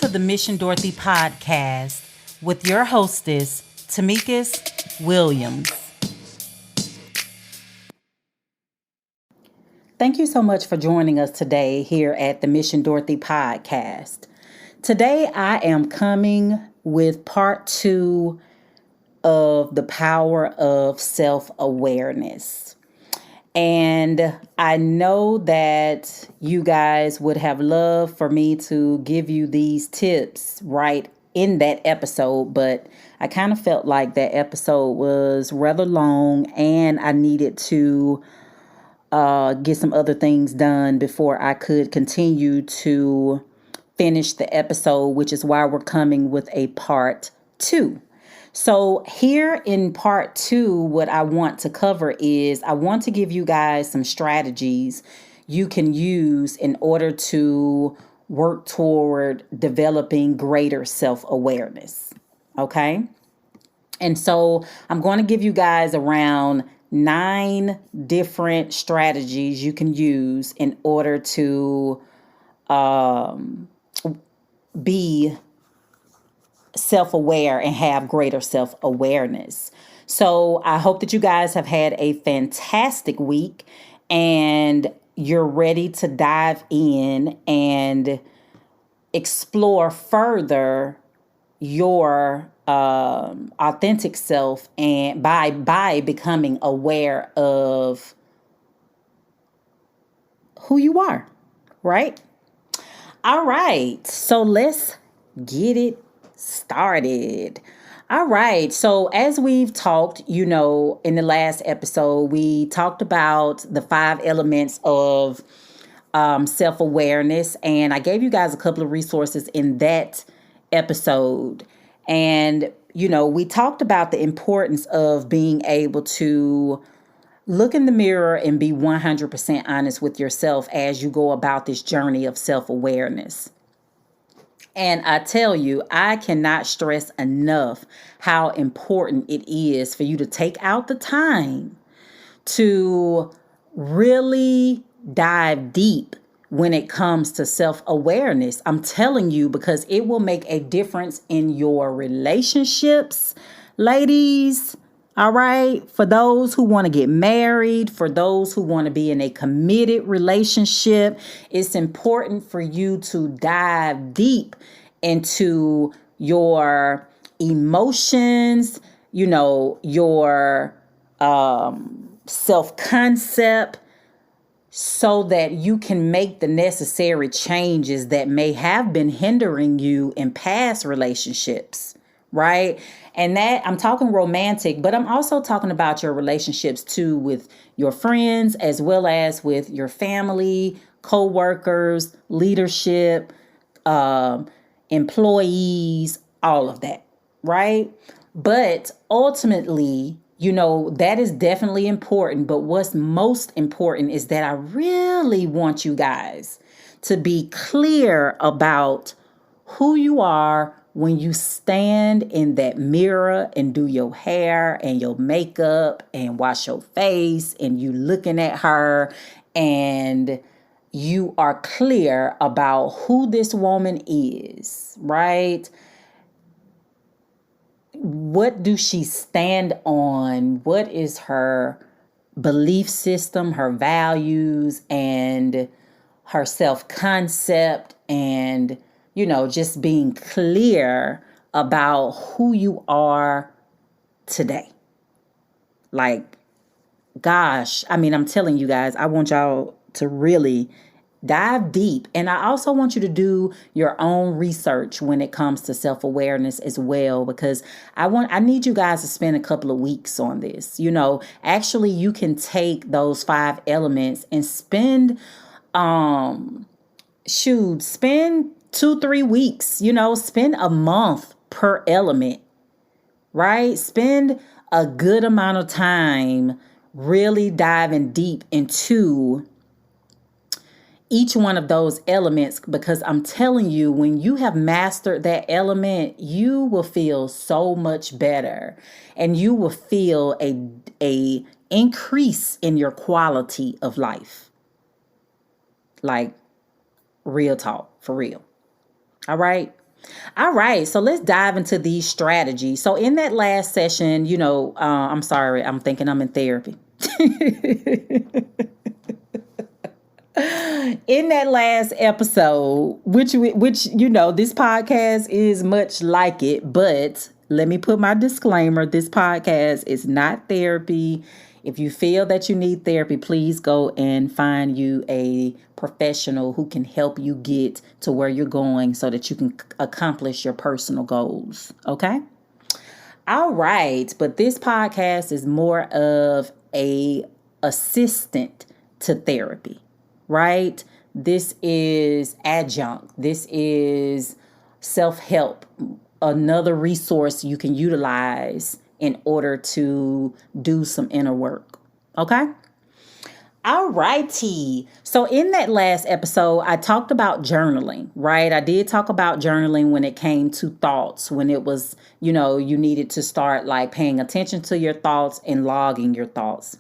to the Mission Dorothy podcast with your hostess, Tamekis Williams. Thank you so much for joining us today here at the Mission Dorothy podcast. Today, I am coming with part 2 of the power of self-awareness. And I know that you guys would have loved for me to give you these tips right in that episode, but I kind of felt like that episode was rather long and I needed to get some other things done before I could continue to finish the episode, which is why we're coming with a part 2. So here in part 2, what I want to cover is I want to give you guys some strategies you can use in order to work toward developing greater self-awareness. Okay. And so I'm going to give you guys around 9 different strategies you can use in order to be self-aware and have greater self-awareness. So I hope that you guys have had a fantastic week and you're ready to dive in and explore further your authentic self, and by becoming aware of who you are, right? All right, so let's get it started. All right. So as we've talked, in the last episode, we talked about the 5 elements of self-awareness. And I gave you guys a couple of resources in that episode. And, we talked about the importance of being able to look in the mirror and be 100% honest with yourself as you go about this journey of self-awareness. And I tell you, I cannot stress enough how important it is for you to take out the time to really dive deep when it comes to self-awareness. I'm telling you, because it will make a difference in your relationships, ladies. All right. For those who want to get married, for those who want to be in a committed relationship, it's important for you to dive deep into your emotions, your self-concept, so that you can make the necessary changes that may have been hindering you in past relationships, right? And that I'm talking romantic, but I'm also talking about your relationships too with your friends, as well as with your family, co-workers, leadership, employees, all of that, right? But ultimately, that is definitely important. But what's most important is that I really want you guys to be clear about who you are when you stand in that mirror and do your hair and your makeup and wash your face and you looking at her and you are clear about who this woman is, right? What do she stand on? What is her belief system, her values, and her self-concept, and, just being clear about who you are today. Like, gosh, I'm telling you guys, I want y'all to really dive deep. And I also want you to do your own research when it comes to self-awareness as well, because I need you guys to spend a couple of weeks on this. Actually you can take those 5 elements and spend 2-3 weeks, spend a month per element, right? Spend a good amount of time really diving deep into each one of those elements, because I'm telling you, when you have mastered that element, you will feel so much better and you will feel a increase in your quality of life. Like, real talk, for real. All right. All right, so let's dive into these strategies. So in that last session, I'm sorry, I'm thinking I'm in therapy. In that last episode, which this podcast is much like it, but let me put my disclaimer: this podcast is not therapy. If you feel that you need therapy, please go and find you a professional who can help you get to where you're going so that you can accomplish your personal goals. Okay? All right, but this podcast is more of a assistant to therapy, right? This is adjunct. This is self-help, another resource you can utilize in order to do some inner work. Okay? All righty. So in that last episode, I talked about journaling, right? I did talk about journaling when it came to thoughts, when it was, you needed to start like paying attention to your thoughts and logging your thoughts.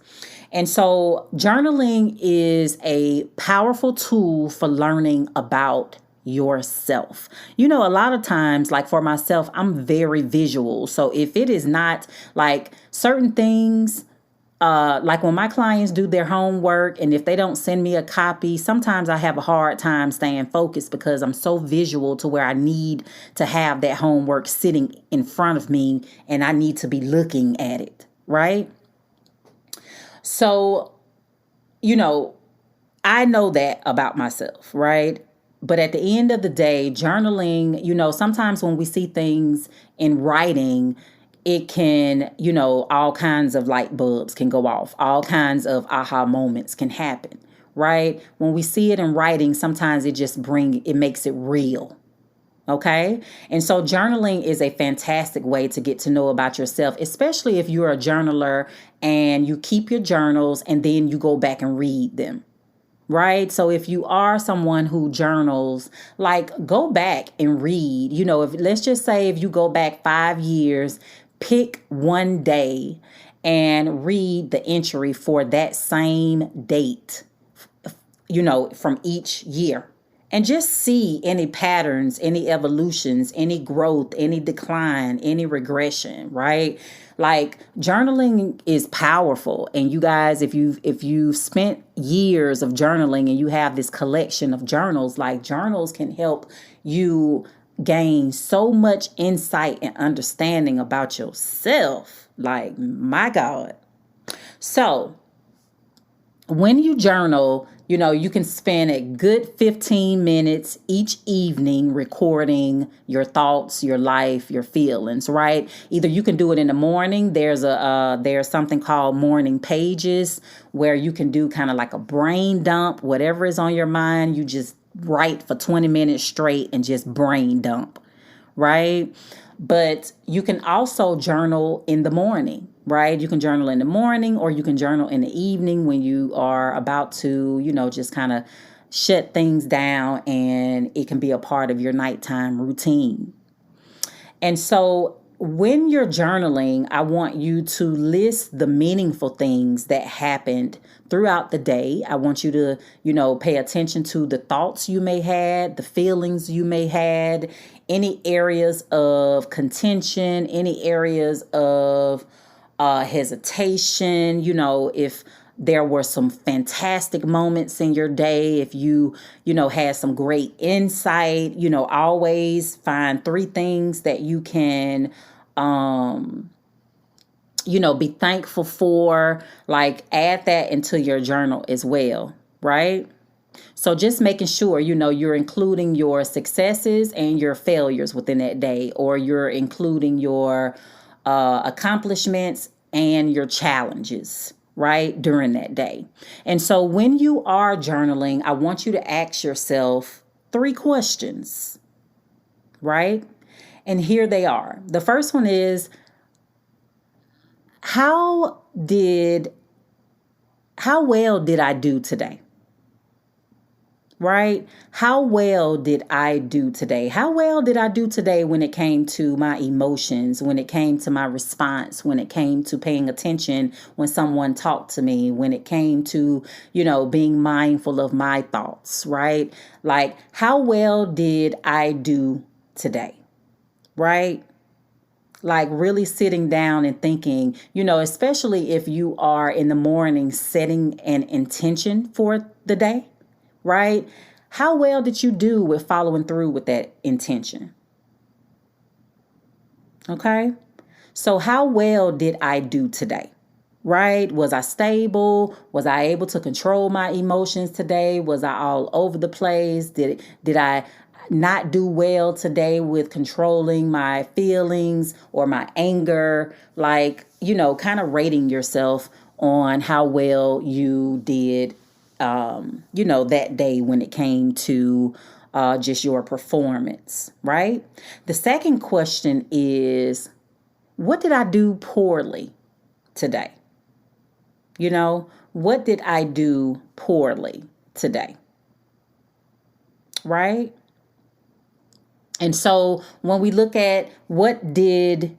And so journaling is a powerful tool for learning about yourself. A lot of times, like for myself, I'm very visual. So if it is not like certain things, like when my clients do their homework and if they don't send me a copy, sometimes I have a hard time staying focused because I'm so visual to where I need to have that homework sitting in front of me and I need to be looking at it, right? So, I know that about myself, right? But at the end of the day, journaling, sometimes when we see things in writing, it can, all kinds of light bulbs can go off. All kinds of aha moments can happen, right? When we see it in writing, sometimes it makes it real. Okay. And so journaling is a fantastic way to get to know about yourself, especially if you're a journaler and you keep your journals and then you go back and read them. Right. So if you are someone who journals, like go back and read, let's just say if you go back 5 years, pick one day and read the entry for that same date, from each year. And just see any patterns, any evolutions, any growth, any decline, any regression, right? Like journaling is powerful. And you guys, if you've spent years of journaling and you have this collection of journals, like journals can help you gain so much insight and understanding about yourself. Like, my God. So when you journal, you can spend a good 15 minutes each evening recording your thoughts, your life, your feelings, right? Either you can do it in the morning. There's something called morning pages where you can do kind of like a brain dump. Whatever is on your mind, you just write for 20 minutes straight and just brain dump, right? But you can also journal in the morning, right? You can journal in the morning or you can journal in the evening when you are about to, just kind of shut things down, and it can be a part of your nighttime routine. And so when you're journaling, I want you to list the meaningful things that happened throughout the day. I want you to, pay attention to the thoughts you may had, the feelings you may had, any areas of contention, any areas of hesitation, if there were some fantastic moments in your day, if you had some great insight, always find 3 things that you can, be thankful for, like add that into your journal as well, right? So just making sure, you're including your successes and your failures within that day, or you're including your accomplishments and your challenges, right, during that day. And so when you are journaling, I want you to ask yourself 3 questions, right? And here they are. The first one is, how well did I do today? Right? How well did I do today? How well did I do today when it came to my emotions, when it came to my response, when it came to paying attention when someone talked to me, when it came to, being mindful of my thoughts, right? Like, how well did I do today, right? Like really sitting down and thinking, especially if you are in the morning setting an intention for the day, right? How well did you do with following through with that intention? Okay. So how well did I do today? Right? Was I stable? Was I able to control my emotions today? Was I all over the place? Did I not do well today with controlling my feelings or my anger? Like, kind of rating yourself on how well you did, that day when it came to just your performance, right? The second question is, what did I do poorly today? What did I do poorly today? Right? And so when we look at what did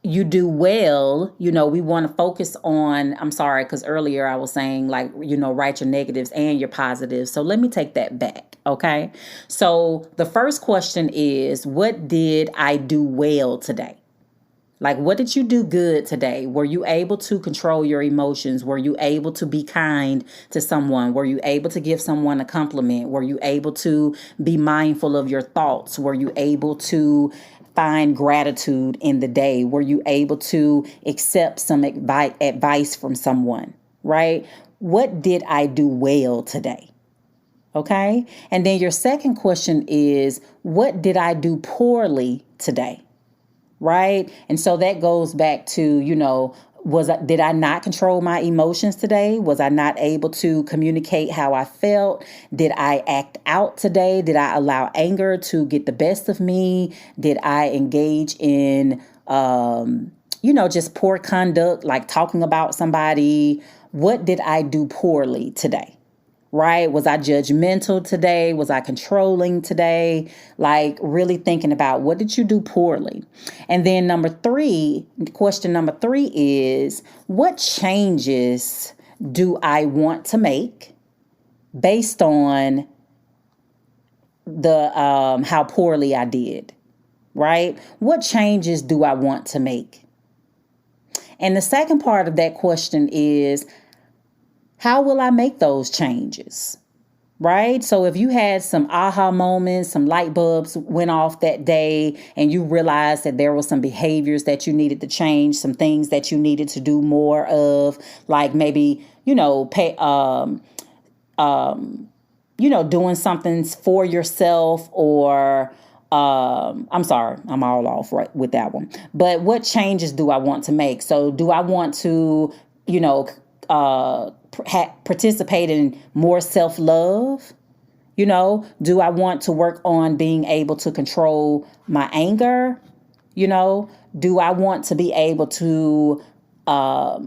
you do well, we want to focus on, I'm sorry, because earlier I was saying like, write your negatives and your positives. So let me take that back. Okay. So the first question is, what did I do well today? Like, what did you do good today? Were you able to control your emotions? Were you able to be kind to someone? Were you able to give someone a compliment? Were you able to be mindful of your thoughts? Were you able to find gratitude in the day? Were you able to accept some advice from someone, right? What did I do well today? Okay. And then your second question is, what did I do poorly today? Right. And so that goes back to, did I not control my emotions today? Was I not able to communicate how I felt? Did I act out today? Did I allow anger to get the best of me? Did I engage in, just poor conduct, like talking about somebody? What did I do poorly today? Right? Was I judgmental today? Was I controlling today? Like really thinking about, what did you do poorly? And then question number three is, what changes do I want to make based on the how poorly I did? Right? What changes do I want to make? And the second part of that question is, how will I make those changes? Right? So if you had some aha moments, some light bulbs went off that day, and you realized that there were some behaviors that you needed to change, some things that you needed to do more of, like maybe, doing something for yourself, or I'm sorry, I'm all off right with that one. But what changes do I want to make? So do I want to, participate in more self-love? Do I want to work on being able to control my anger? Do I want to be able to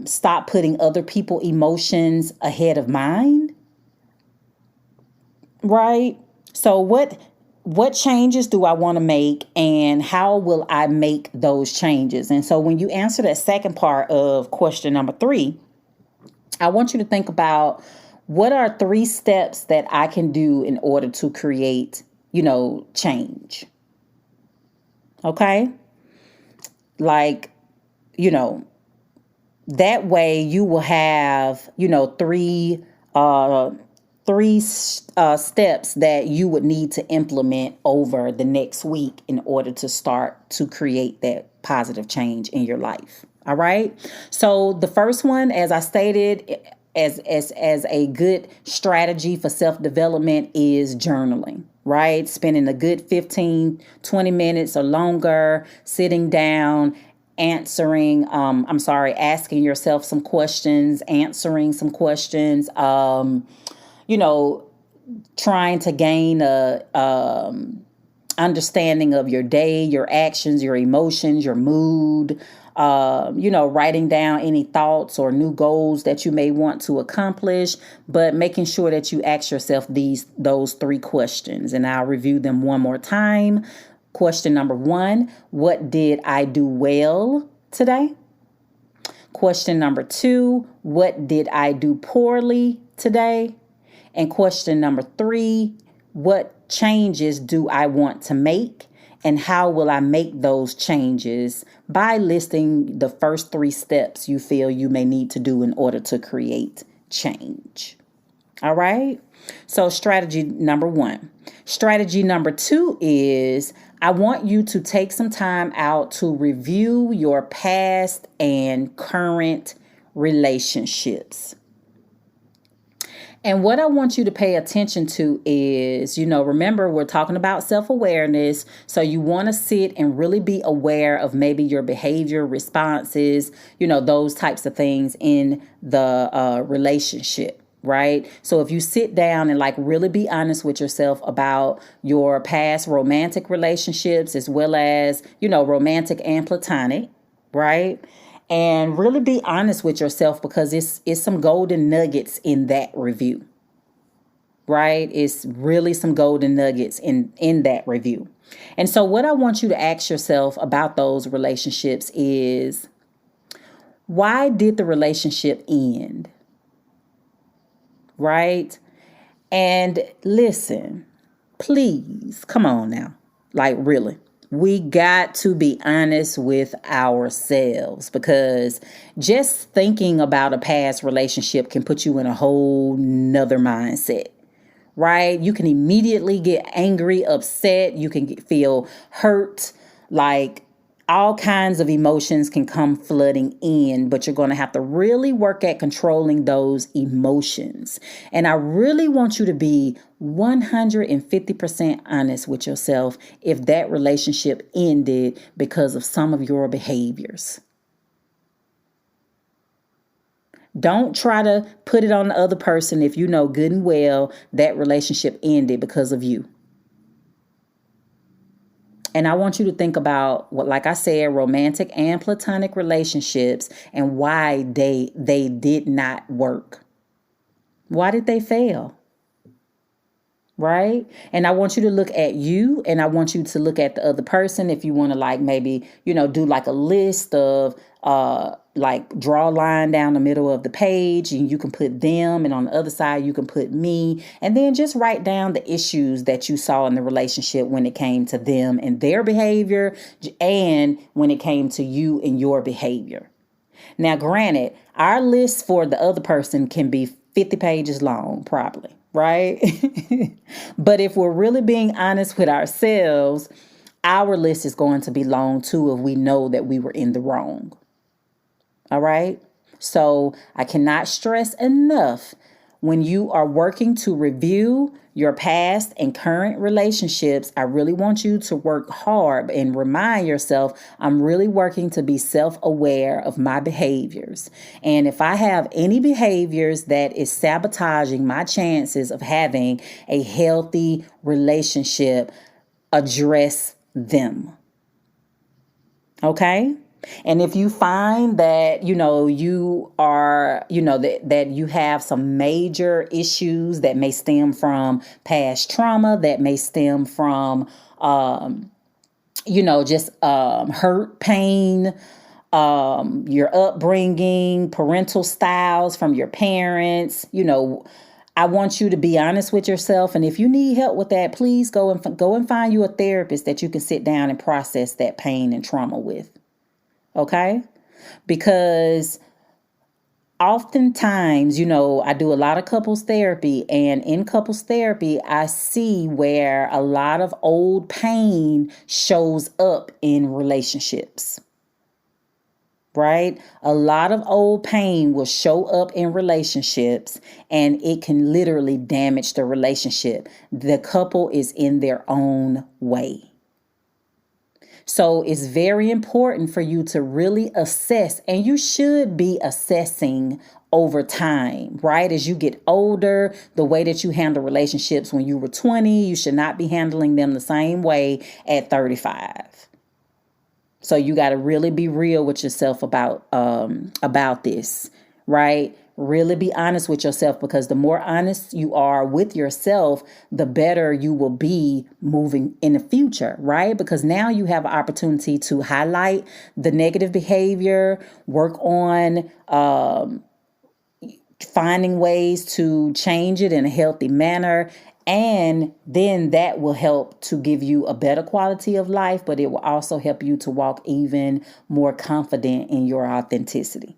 stop putting other people's emotions ahead of mine? Right? So what changes do I want to make, and how will I make those changes? And so when you answer that second part of question number 3, I want you to think about, what are 3 steps that I can do in order to create, change? Okay? Like, that way you will have, 3 steps that you would need to implement over the next week in order to start to create that positive change in your life. All right. So the first one, as I stated, as a good strategy for self-development, is journaling, right? Spending a good 15-20 minutes or longer sitting down, asking yourself some questions, answering some questions, trying to gain a understanding of your day, your actions, your emotions, your mood, writing down any thoughts or new goals that you may want to accomplish, but making sure that you ask yourself those 3 questions. And I'll review them one more time. Question number 1, what did I do well today? Question number 2, what did I do poorly today? And question number 3, what changes do I want to make? And how will I make those changes? By listing the first 3 steps you feel you may need to do in order to create change. All right. So strategy number 1. Strategy number 2 is I want you to take some time out to review your past and current relationships. And what I want you to pay attention to is, remember, we're talking about self-awareness. So you want to sit and really be aware of maybe your behavior, responses, those types of things in the relationship. Right? So if you sit down and really be honest with yourself about your past romantic relationships, as well as, romantic and platonic, right? And really be honest with yourself, because it's some golden nuggets in that review, right? It's really some golden nuggets in that review. And so what I want you to ask yourself about those relationships is, why did the relationship end? Right? And listen, please, come on now. Really, we got to be honest with ourselves, because just thinking about a past relationship can put you in a whole nother mindset. Right? You can immediately get angry, upset. You can feel hurt, all kinds of emotions can come flooding in, but you're going to have to really work at controlling those emotions. And I really want you to be 150% honest with yourself if that relationship ended because of some of your behaviors. Don't try to put it on the other person if you know good and well that relationship ended because of you. And I want you to think about like I said, romantic and platonic relationships and why they did not work. Why did they fail? Right? And I want you to look at you, and I want you to look at the other person. If you want to maybe, do a list of draw a line down the middle of the page, and you can put them, and on the other side you can put me, and then just write down the issues that you saw in the relationship when it came to them and their behavior, and when it came to you and your behavior. Now, granted, our list for the other person can be 50 pages long, probably, right? But if we're really being honest with ourselves, our list is going to be long too if we know that we were in the wrong. All right. So I cannot stress enough, when you are working to review your past and current relationships, I really want you to work hard and remind yourself, I'm really working to be self-aware of my behaviors. And if I have any behaviors that is sabotaging my chances of having a healthy relationship, address them. Okay? And if you find that, you are, that you have some major issues that may stem from past trauma, that may stem from, hurt, pain, your upbringing, parental styles from your parents, I want you to be honest with yourself. And if you need help with that, please go and find you a therapist that you can sit down and process that pain and trauma with. Okay? Because oftentimes, I do a lot of couples therapy, and in couples therapy, I see where a lot of old pain shows up in relationships. Right? A lot of old pain will show up in relationships, and it can literally damage the relationship. The couple is in their own way. So it's very important for you to really assess, and you should be assessing over time, right? As you get older, the way that you handle relationships when you were 20, you should not be handling them the same way at 35. So you got to really be real with yourself about this, right? Really be honest with yourself, because the more honest you are with yourself, the better you will be moving in the future, right? Because now you have an opportunity to highlight the negative behavior, work on finding ways to change it in a healthy manner, And then that will help to give you a better quality of life, but it will also help you to walk even more confident in your authenticity.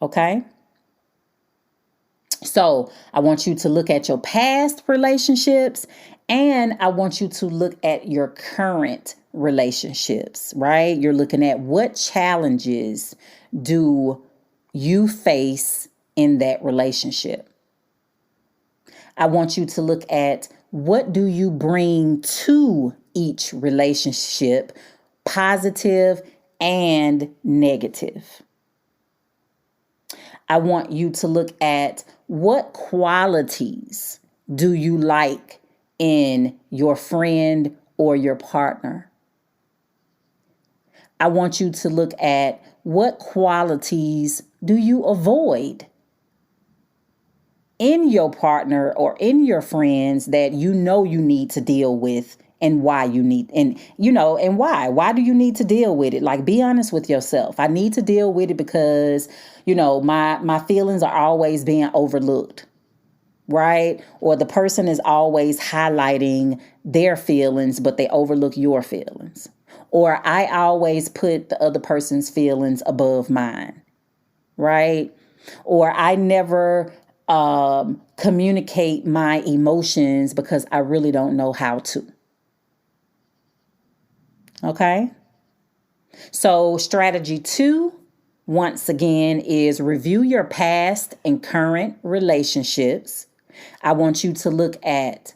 Okay? So I want you to look at your past relationships, and I want you to look at your current relationships, right? You're looking at what challenges do you face in that relationship. I want you to look at what do you bring to each relationship, positive and negative. I want you to look at what qualities do you like in your friend or your partner. I want you to look at what qualities do you avoid in your partner or in your friends that you know you need to deal with, and why you need, and why do you need to deal with it? Like, be honest with yourself. I need to deal with it because, my feelings are always being overlooked, right? Or the person is always highlighting their feelings, but they overlook your feelings. Or I always put the other person's feelings above mine, right? Or I never communicate my emotions because I really don't know how to. Okay? So strategy 2, once again, is review your past and current relationships. I want you to look at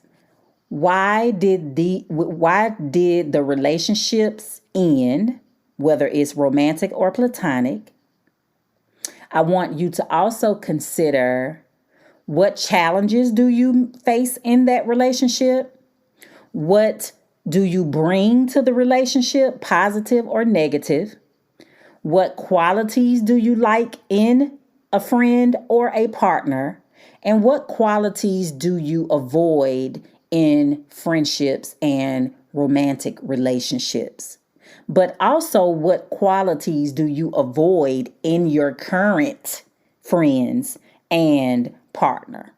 why did the relationships end, whether it's romantic or platonic. I want you to also consider what challenges do you face in that relationship? What do you bring to the relationship, positive or negative? What qualities do you like in a friend or a partner? And what qualities do you avoid in friendships and romantic relationships? But also, what qualities do you avoid in your current friends and partner?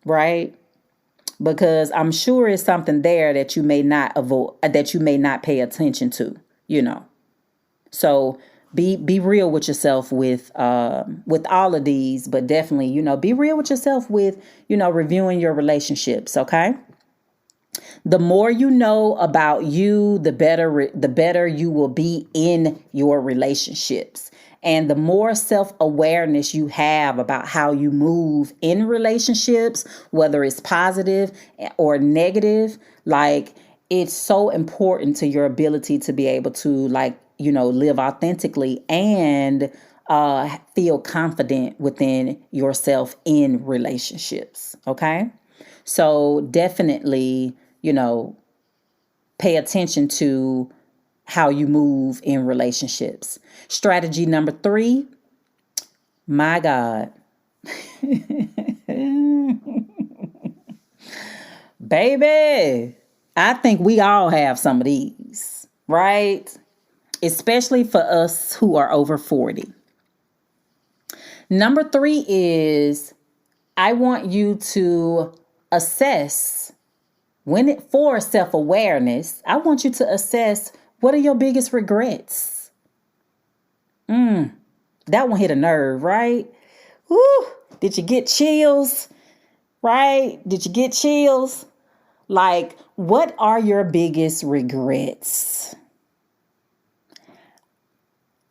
Right? Because I'm sure it's something there that you may not avoid, that you may not pay attention to, So be real with yourself with all of these, but definitely, be real with yourself with, reviewing your relationships, okay? The more you know about you, the better you will be in your relationships. And the more self-awareness you have about how you move in relationships, whether it's positive or negative, like, it's so important to your ability to be able to, live authentically and feel confident within yourself in relationships. Okay. So definitely, pay attention to how you move in relationships. Strategy number 3, my God. Baby, I think we all have some of these, right? Especially for us who are over 40. Number 3 is, I want you to assess for self-awareness. I want you to assess, what are your biggest regrets? That one hit a nerve, right? Woo! Did you get chills? Right? Did you get chills? Like, what are your biggest regrets?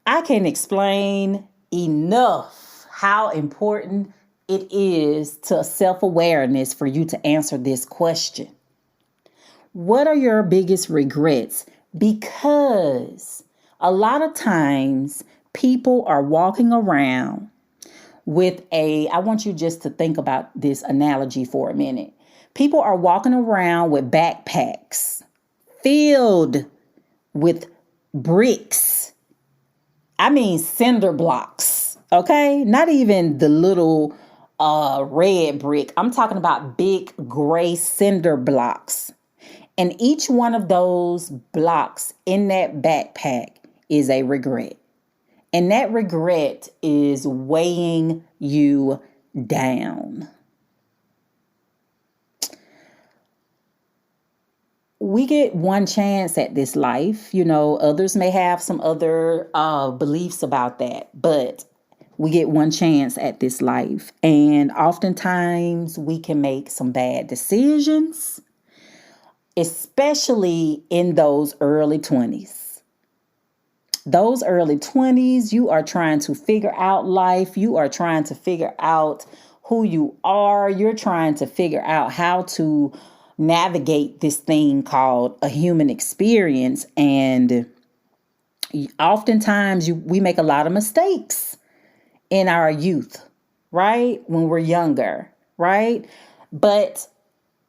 I can't explain enough how important it is to self-awareness for you to answer this question. What are your biggest regrets? Because a lot of times people are walking around with I want you just to think about this analogy for a minute. People are walking around with backpacks filled with bricks. I mean, cinder blocks, okay? Not even the little red brick. I'm talking about big gray cinder blocks. And each one of those blocks in that backpack is a regret. And that regret is weighing you down. we get one chance at this life. Others may have some other beliefs about that, but we get one chance at this life. And oftentimes we can make some bad decisions, especially in those early 20s. Those early 20s, you are trying to figure out life. You are trying to figure out who you are. You're trying to figure out how to navigate this thing called a human experience. And oftentimes we make a lot of mistakes in our youth, right? When we're younger, right? But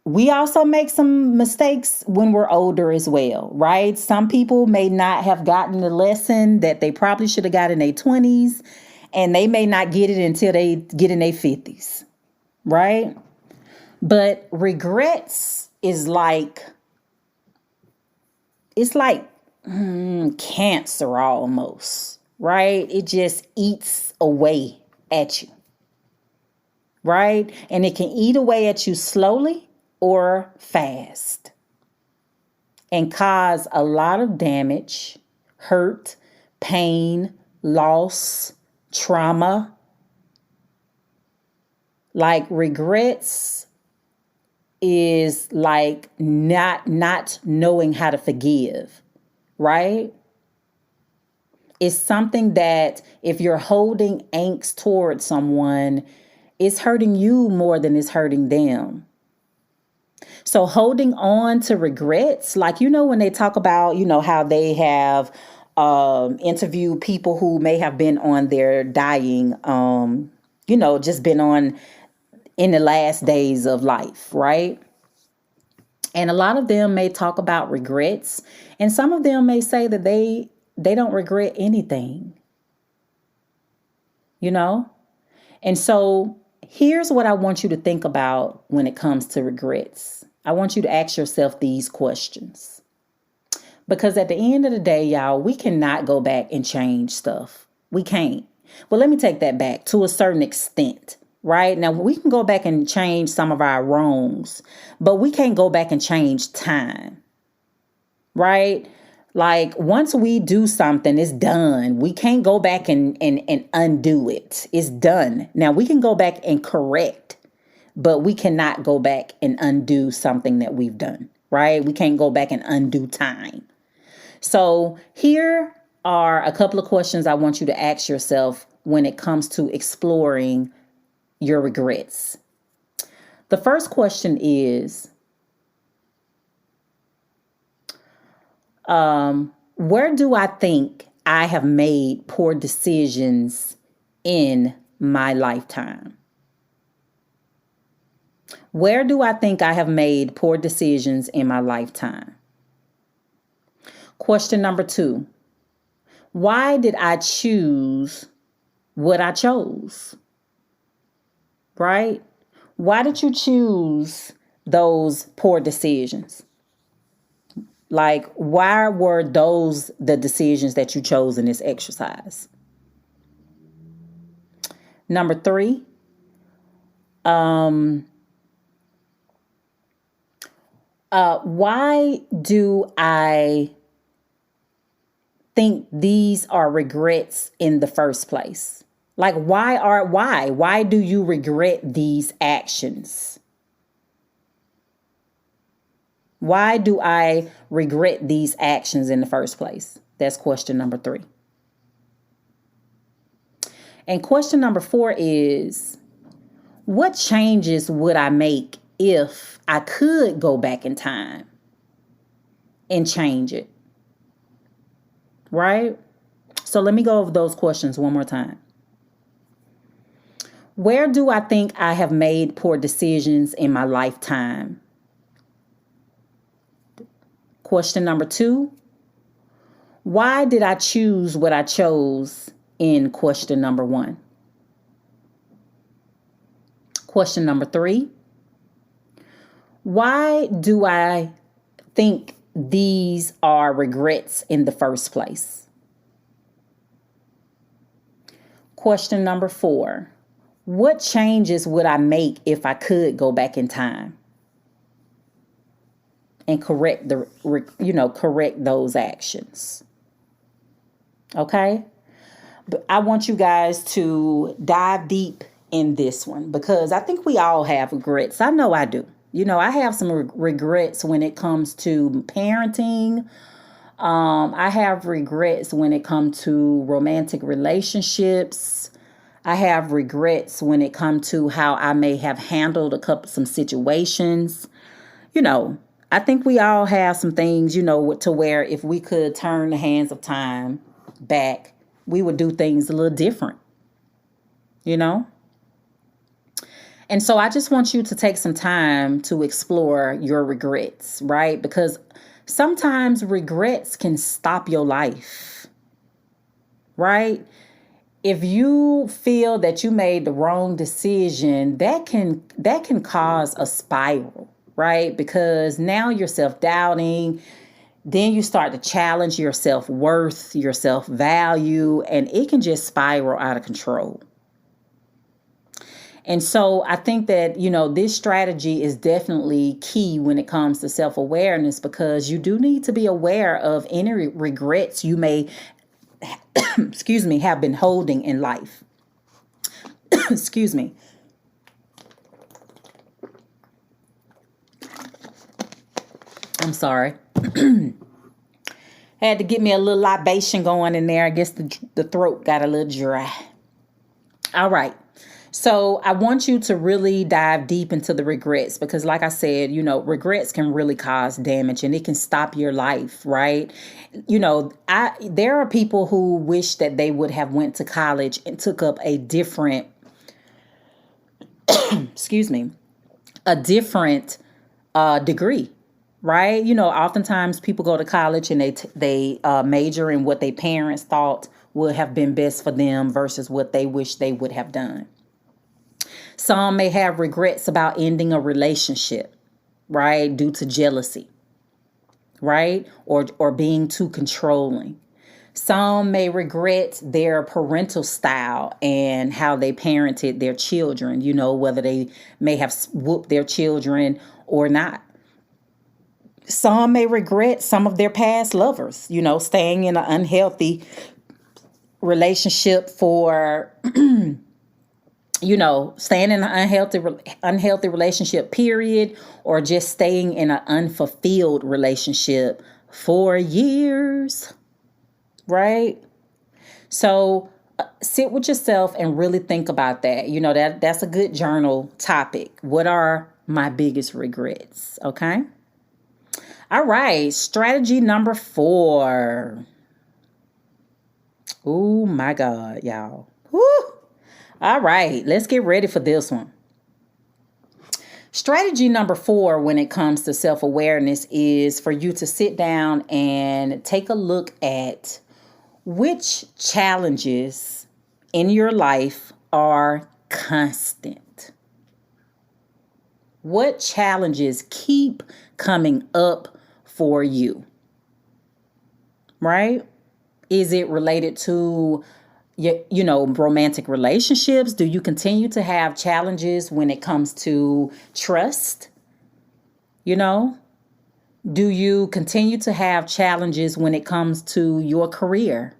we also make some mistakes when we're older as well, right? Some people may not have gotten the lesson that they probably should have got in their 20s, and they may not get it until they get in their 50s, right? But regrets is like, it's like cancer almost, right? It just eats away at you, right? And it can eat away at you slowly or fast and cause a lot of damage, hurt, pain, loss, trauma. Like regrets is like not knowing how to forgive, right? It's something that if you're holding angst towards someone, it's hurting you more than it's hurting them. So holding on to regrets, like, when they talk about, how they have interviewed people who may have been on their dying, just been on in the last days of life, right? And a lot of them may talk about regrets, and some of them may say that they don't regret anything, And so here's what I want you to think about when it comes to regrets. I want you to ask yourself these questions. Because at the end of the day, y'all, we cannot go back and change stuff. We can't. Well, let me take that back to a certain extent, right? Now, we can go back and change some of our wrongs, but we can't go back and change time, right? Like once we do something, it's done. We can't go back and undo it. It's done. Now, we can go back and correct, but we cannot go back and undo something that we've done, right? We can't go back and undo time. So here are a couple of questions I want you to ask yourself when it comes to exploring your regrets. The first question is, where do I think I have made poor decisions in my lifetime? Where do I think I have made poor decisions in my lifetime? Question number 2, why did I choose what I chose? Right? Why did you choose those poor decisions? Like, why were those the decisions that you chose in this exercise? Number 3, why do I think these are regrets in the first place? Like, why do you regret these actions? Why do I regret these actions in the first place? That's question number 3. And question number 4 is, what changes would I make if I could go back in time and change it? Right? So let me go over those questions one more time. Where do I think I have made poor decisions in my lifetime? Question number 2, why did I choose what I chose in question number 1? Question number 3, why do I think these are regrets in the first place? Question number 4, what changes would I make if I could go back in time? and correct those actions. Okay? But I want you guys to dive deep in this one because I think we all have regrets. I know I do. I have some regrets when it comes to parenting. I have regrets when it comes to romantic relationships. I have regrets when it comes to how I may have handled some situations. I think we all have some things, to where if we could turn the hands of time back, we would do things a little different, And so I just want you to take some time to explore your regrets, right? Because sometimes regrets can stop your life, right? If you feel that you made the wrong decision, that can cause a spiral, right? Because now you're self-doubting, then you start to challenge your self-worth, your self-value, and it can just spiral out of control. And so I think that, this strategy is definitely key when it comes to self-awareness because you do need to be aware of any regrets you may, have been holding in life. Excuse me. I'm sorry. Had to get me a little libation going in there. I guess the throat got a little dry. All right. So I want you to really dive deep into the regrets because like I said, regrets can really cause damage and it can stop your life, right? There are people who wish that they would have went to college and took up a different, a different degree, right? Oftentimes people go to college and they major in what their parents thought would have been best for them versus what they wish they would have done. Some may have regrets about ending a relationship, right? Due to jealousy, right? Or being too controlling. Some may regret their parental style and how they parented their children, whether they may have whooped their children or not. Some may regret some of their past lovers, staying in an unhealthy relationship for staying in an unhealthy relationship, period, or just staying in an unfulfilled relationship for years, right? So sit with yourself and really think about that. That's a good journal topic. What are my biggest regrets? Okay. All right. Strategy number 4. Oh my God, y'all. Woo! All right, let's get ready for this one. Strategy number 4 when it comes to self-awareness is for you to sit down and take a look at which challenges in your life are constant. What challenges keep coming up for you? Right? Is it related to romantic relationships? Do you continue to have challenges when it comes to trust? Do you continue to have challenges when it comes to your career?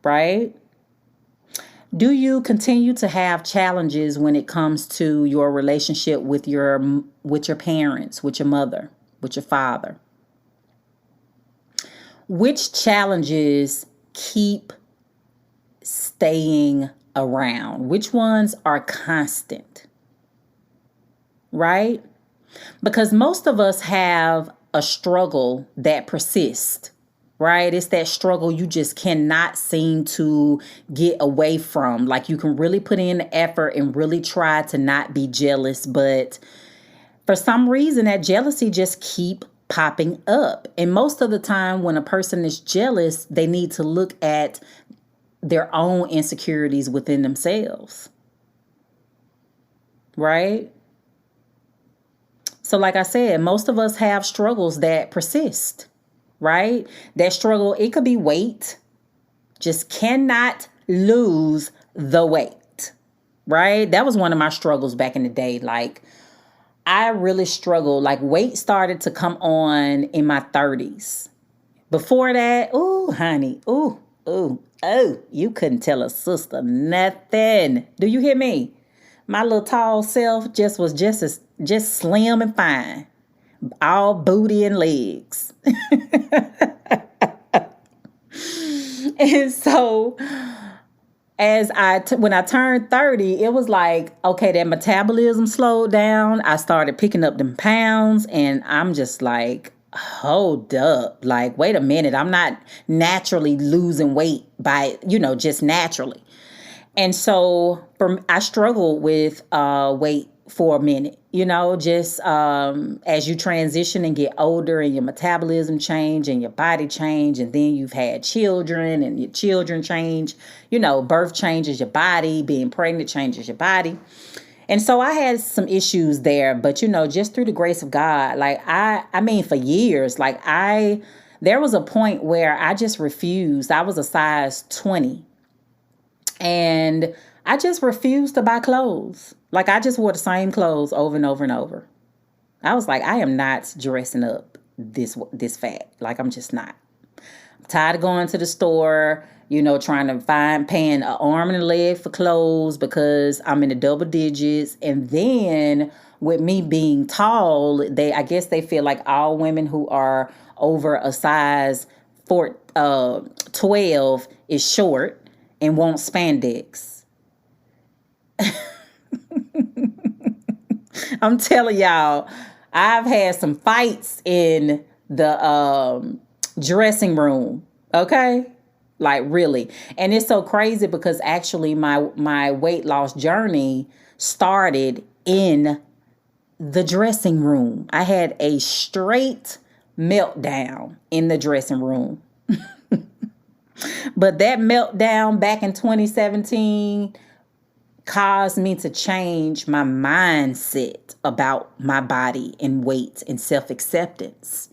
Right? Do you continue to have challenges when it comes to your relationship with your parents, with your mother, with your father? Which challenges keep staying around? Which ones are constant? Right? Because most of us have a struggle that persists, right? It's that struggle you just cannot seem to get away from. Like you can really put in the effort and really try to not be jealous, but for some reason that jealousy just keep popping up. And most of the time when a person is jealous, they need to look at their own insecurities within themselves. Right? So like I said, most of us have struggles that persist, right? That struggle, it could be weight. Just cannot lose the weight, right? That was one of my struggles back in the day. Like, I really struggled. Like weight started to come on in my 30s. Before that, ooh, honey, you couldn't tell a sister nothing. Do you hear me? My little tall self was just slim and fine, all booty and legs. And so when I turned 30, it was like, okay, that metabolism slowed down. I started picking up them pounds, and I'm just like, hold up. Like, wait a minute. I'm not naturally losing weight by, just naturally. And so I struggled with weight for a minute, just as you transition and get older and your metabolism change and your body change, and then you've had children and your children change, birth changes your body, being pregnant changes your body. And so I had some issues there, but just through the grace of God, like I mean, for years, there was a point where I just refused. I was a size 20. And I just refused to buy clothes. Like, I just wore the same clothes over and over and over. I was like, I am not dressing up this fat. Like, I'm just not. I'm tired of going to the store, trying to paying an arm and a leg for clothes because I'm in the double digits. And then with me being tall, I guess they feel like all women who are over a size 12 is short and want spandex. I'm telling y'all, I've had some fights in the dressing room, okay? Like, really. And it's so crazy because actually my weight loss journey started in the dressing room. I had a straight meltdown in the dressing room. But that meltdown back in 2017 caused me to change my mindset about my body and weight and self-acceptance.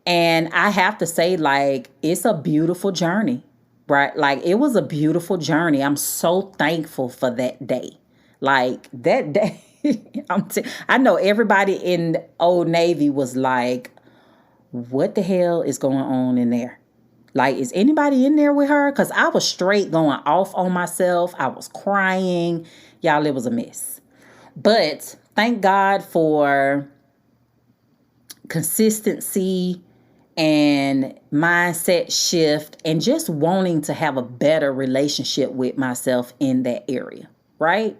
And I have to say, like, it's a beautiful journey, right? Like, it was a beautiful journey. I'm so thankful for that day. Like, that day, I know everybody in Old Navy was like, what the hell is going on in there? Like, is anybody in there with her? Because I was straight going off on myself. I was crying. Y'all, it was a mess. But thank God for consistency and mindset shift and just wanting to have a better relationship with myself in that area, right?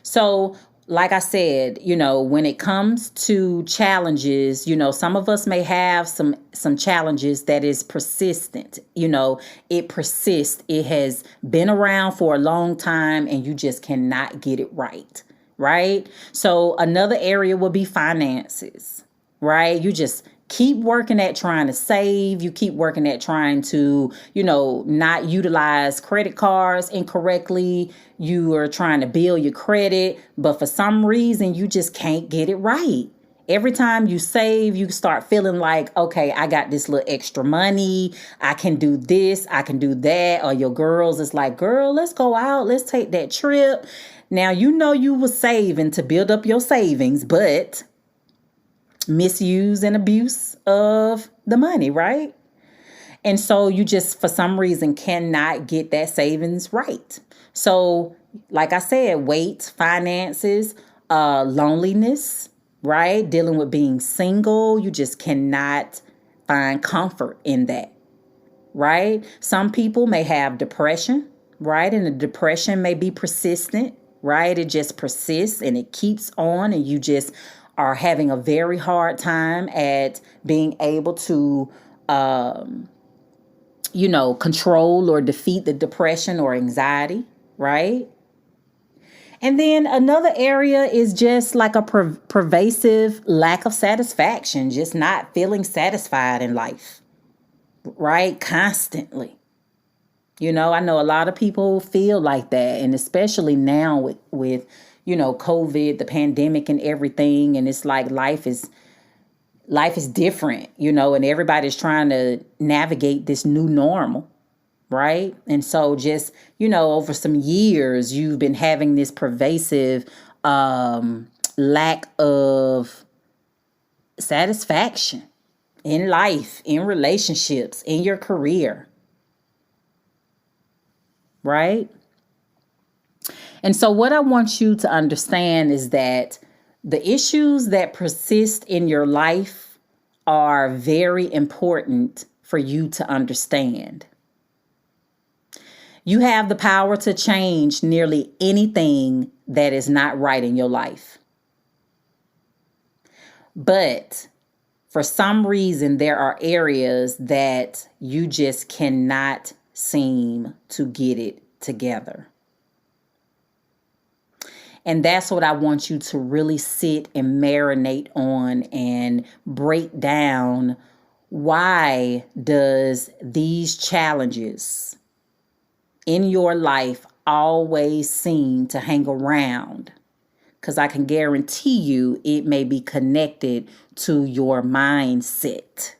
So, like I said, when it comes to challenges, some of us may have some challenges that is persistent. It persists. It has been around for a long time and you just cannot get it right. Right? So another area would be finances, right? You just keep working at trying to save. You keep working at trying to, not utilize credit cards incorrectly. You are trying to build your credit, but for some reason, you just can't get it right. Every time you save, you start feeling like, okay, I got this little extra money. I can do this. I can do that. Or your girls is like, girl, let's go out. Let's take that trip. Now, you were saving to build up your savings, but misuse and abuse of the money, right? And so you just, for some reason, cannot get that savings right. So, like I said, weight, finances, loneliness, right? Dealing with being single, you just cannot find comfort in that, right? Some people may have depression, right? And the depression may be persistent, right? It just persists and it keeps on, and you just are having a very hard time at being able to, control or defeat the depression or anxiety, right? And then another area is just like a pervasive lack of satisfaction, just not feeling satisfied in life, right? Constantly. I know a lot of people feel like that, and especially now with COVID, the pandemic and everything. And it's like life is different, and everybody's trying to navigate this new normal, right? And so just, over some years, you've been having this pervasive lack of satisfaction in life, in relationships, in your career, right? And so what I want you to understand is that the issues that persist in your life are very important for you to understand. You have the power to change nearly anything that is not right in your life. But for some reason, there are areas that you just cannot seem to get it together. And that's what I want you to really sit and marinate on and break down. Why does these challenges in your life always seem to hang around? Because I can guarantee you it may be connected to your mindset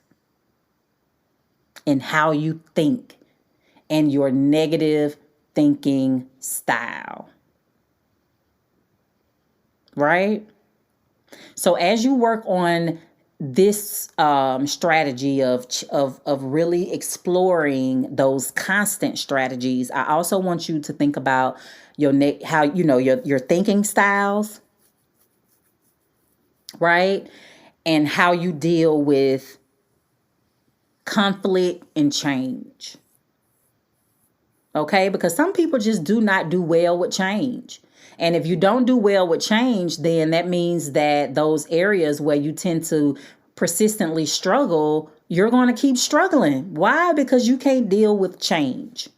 and how you think and your negative thinking style. Right? So as you work on this strategy of really exploring those constant strategies, I also want you to think about your thinking styles, right? And how you deal with conflict and change. Okay? Because some people just do not do well with change. And if you don't do well with change, then that means that those areas where you tend to persistently struggle, you're going to keep struggling. Why? Because you can't deal with change.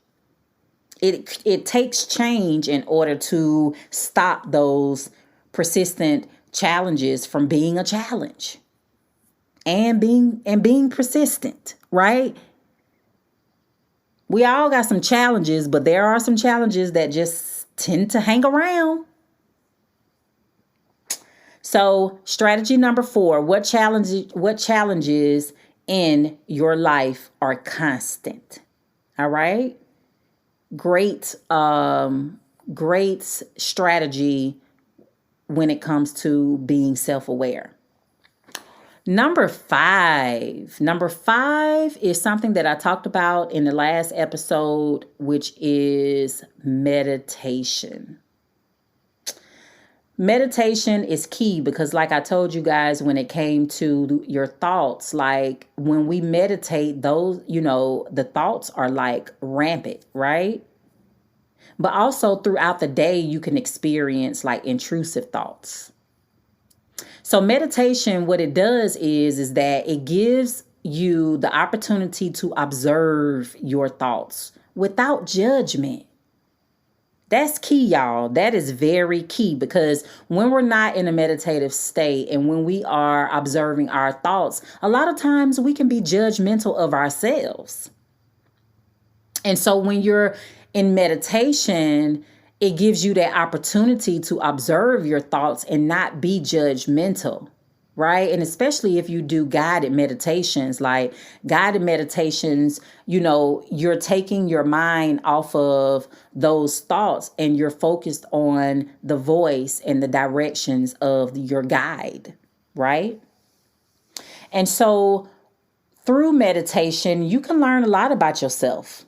It takes change in order to stop those persistent challenges from being a challenge and being persistent, right? We all got some challenges, but there are some challenges that just tend to hang around. So strategy number 4, what challenges in your life are constant? All right. Great strategy when it comes to being self-aware. Number five is something that I talked about in the last episode, which is meditation. Meditation is key because, like I told you guys, when it came to your thoughts, like when we meditate, those, the thoughts are like rampant, right? But also throughout the day, you can experience like intrusive thoughts. So meditation, what it does is that it gives you the opportunity to observe your thoughts without judgment. That's key, y'all. That is very key, because when we're not in a meditative state and when we are observing our thoughts, a lot of times we can be judgmental of ourselves. And so when you're in meditation, it gives you that opportunity to observe your thoughts and not be judgmental, right? And especially if you do guided meditations, you're taking your mind off of those thoughts and you're focused on the voice and the directions of your guide, right? And so through meditation, you can learn a lot about yourself.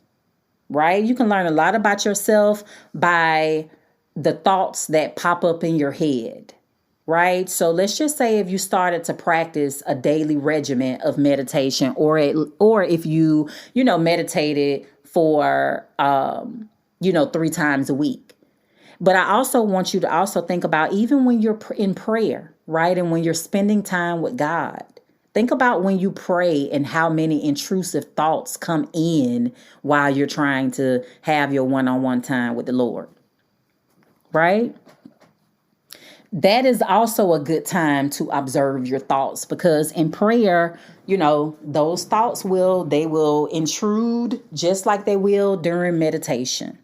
Right? You can learn a lot about yourself by the thoughts that pop up in your head, right? So let's just say if you started to practice a daily regimen of meditation, or if you meditated for 3 times a week. But I also want you to also think about even when you're in prayer, right? And when you're spending time with God. Think about when you pray and how many intrusive thoughts come in while you're trying to have your one-on-one time with the Lord, right? That is also a good time to observe your thoughts, because in prayer, those thoughts will intrude just like they will during meditation.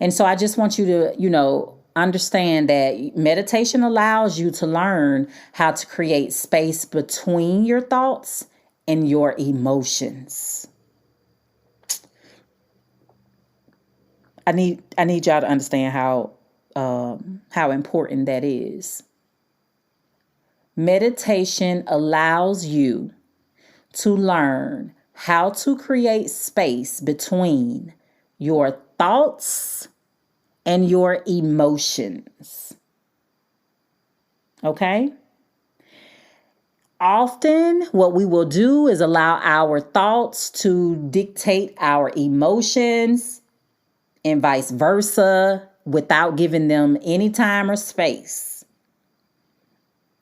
And so I just want you to, understand that meditation allows you to learn how to create space between your thoughts and your emotions. I need y'all to understand how important that is. Meditation allows you to learn how to create space between your thoughts and your emotions. Okay? Often, what we will do is allow our thoughts to dictate our emotions and vice versa without giving them any time or space.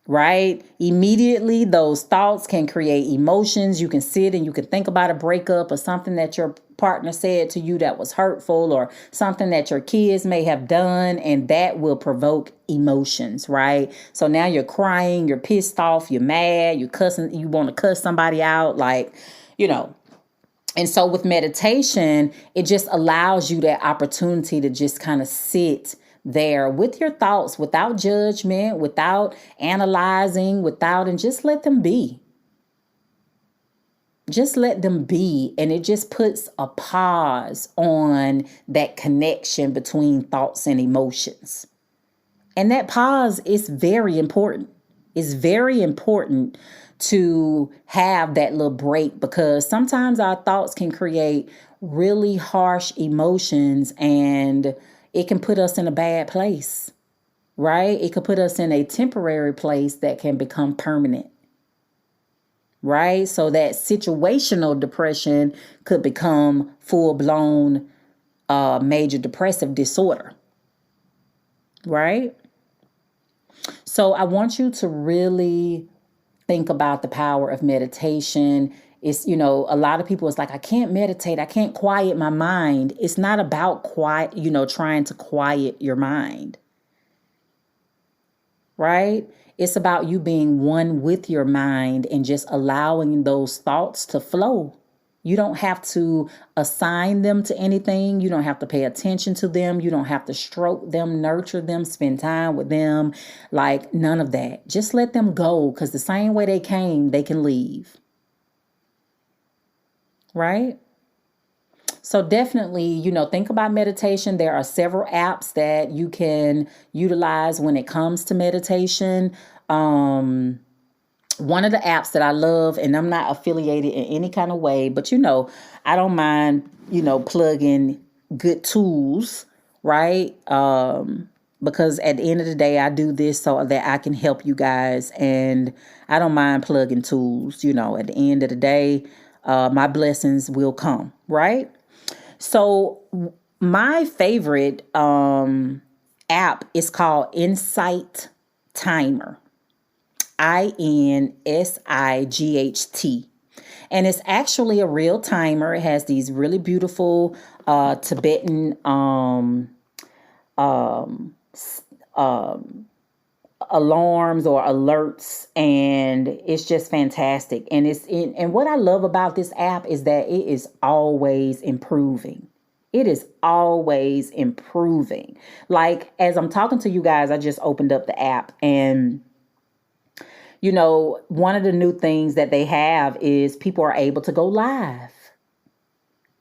Right? Immediately, those thoughts can create emotions. You can sit and you can think about a breakup or something that your partner said to you that was hurtful, or something that your kids may have done, and that will provoke emotions, right? So now you're crying, you're pissed off, you're mad, you're cussing, you want to cuss somebody out, like, you know. And so with meditation, it just allows you that opportunity to just kind of sit there with your thoughts without judgment, without analyzing, and just let them be. Just let them be. And it just puts a pause on that connection between thoughts and emotions. And that pause is very important. It's very important to have that little break, because sometimes our thoughts can create really harsh emotions and it can put us in a bad place, right? It could put us in a temporary place that can become permanent, right? So that situational depression could become full-blown major depressive disorder, right? So I want you to really think about the power of meditation. It's, a lot of people, it's like, I can't meditate. I can't quiet my mind. It's not about trying to quiet your mind, right? It's about you being one with your mind and just allowing those thoughts to flow. You don't have to assign them to anything. You don't have to pay attention to them. You don't have to stroke them, nurture them, spend time with them. Like, none of that. Just let them go, because the same way they came, they can leave. Right? So definitely, think about meditation. There are several apps that you can utilize when it comes to meditation. One of the apps that I love, and I'm not affiliated in any kind of way, but I don't mind, plugging good tools, right? Because at the end of the day, I do this so that I can help you guys, and I don't mind plugging tools. At the end of the day, my blessings will come, right? So my favorite app is called Insight Timer. INSIGHT. And it's actually a real timer. It has these really beautiful Tibetan alarms or alerts, and it's just fantastic. And and what I love about this app is that it is always improving. It is always improving. Like, as I'm talking to you guys, I just opened up the app, and one of the new things that they have is people are able to go live,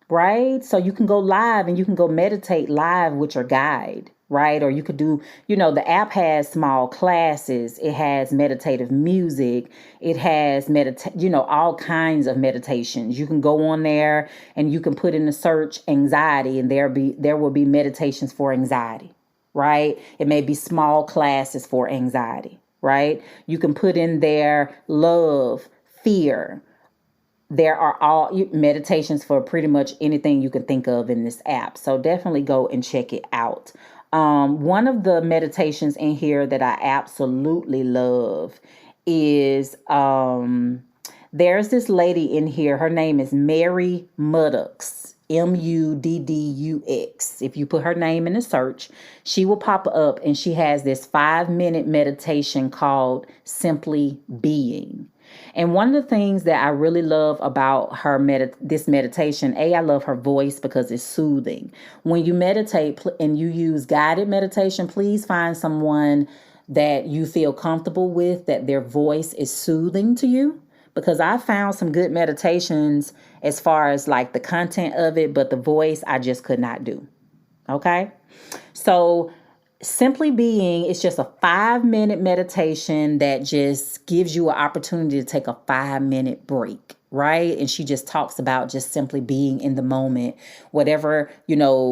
right? So you can go live and you can go meditate live with your guide, right? Or you could do, the app has small classes. It has meditative music. It has all kinds of meditations. You can go on there and you can put in the search anxiety, and there will be meditations for anxiety, right? It may be small classes for anxiety. Right? You can put in there love, fear. There are all meditations for pretty much anything you can think of in this app. So definitely go and check it out. One of the meditations in here that I absolutely love is there's this lady in here. Her name is Mary Muddux. Muddux. If you put her name in the search, she will pop up, and she has this 5-minute meditation called Simply Being. And one of the things that I really love about her this meditation, I love her voice because it's soothing. When you meditate and you use guided meditation, please find someone that you feel comfortable with, that their voice is soothing to you. Because I found some good meditations as far as like the content of it, but the voice I just could not do. Okay. So Simply being, it's just a 5-minute meditation that just gives you an opportunity to take a 5-minute break, right? And she just talks about just simply being in the moment. Whatever,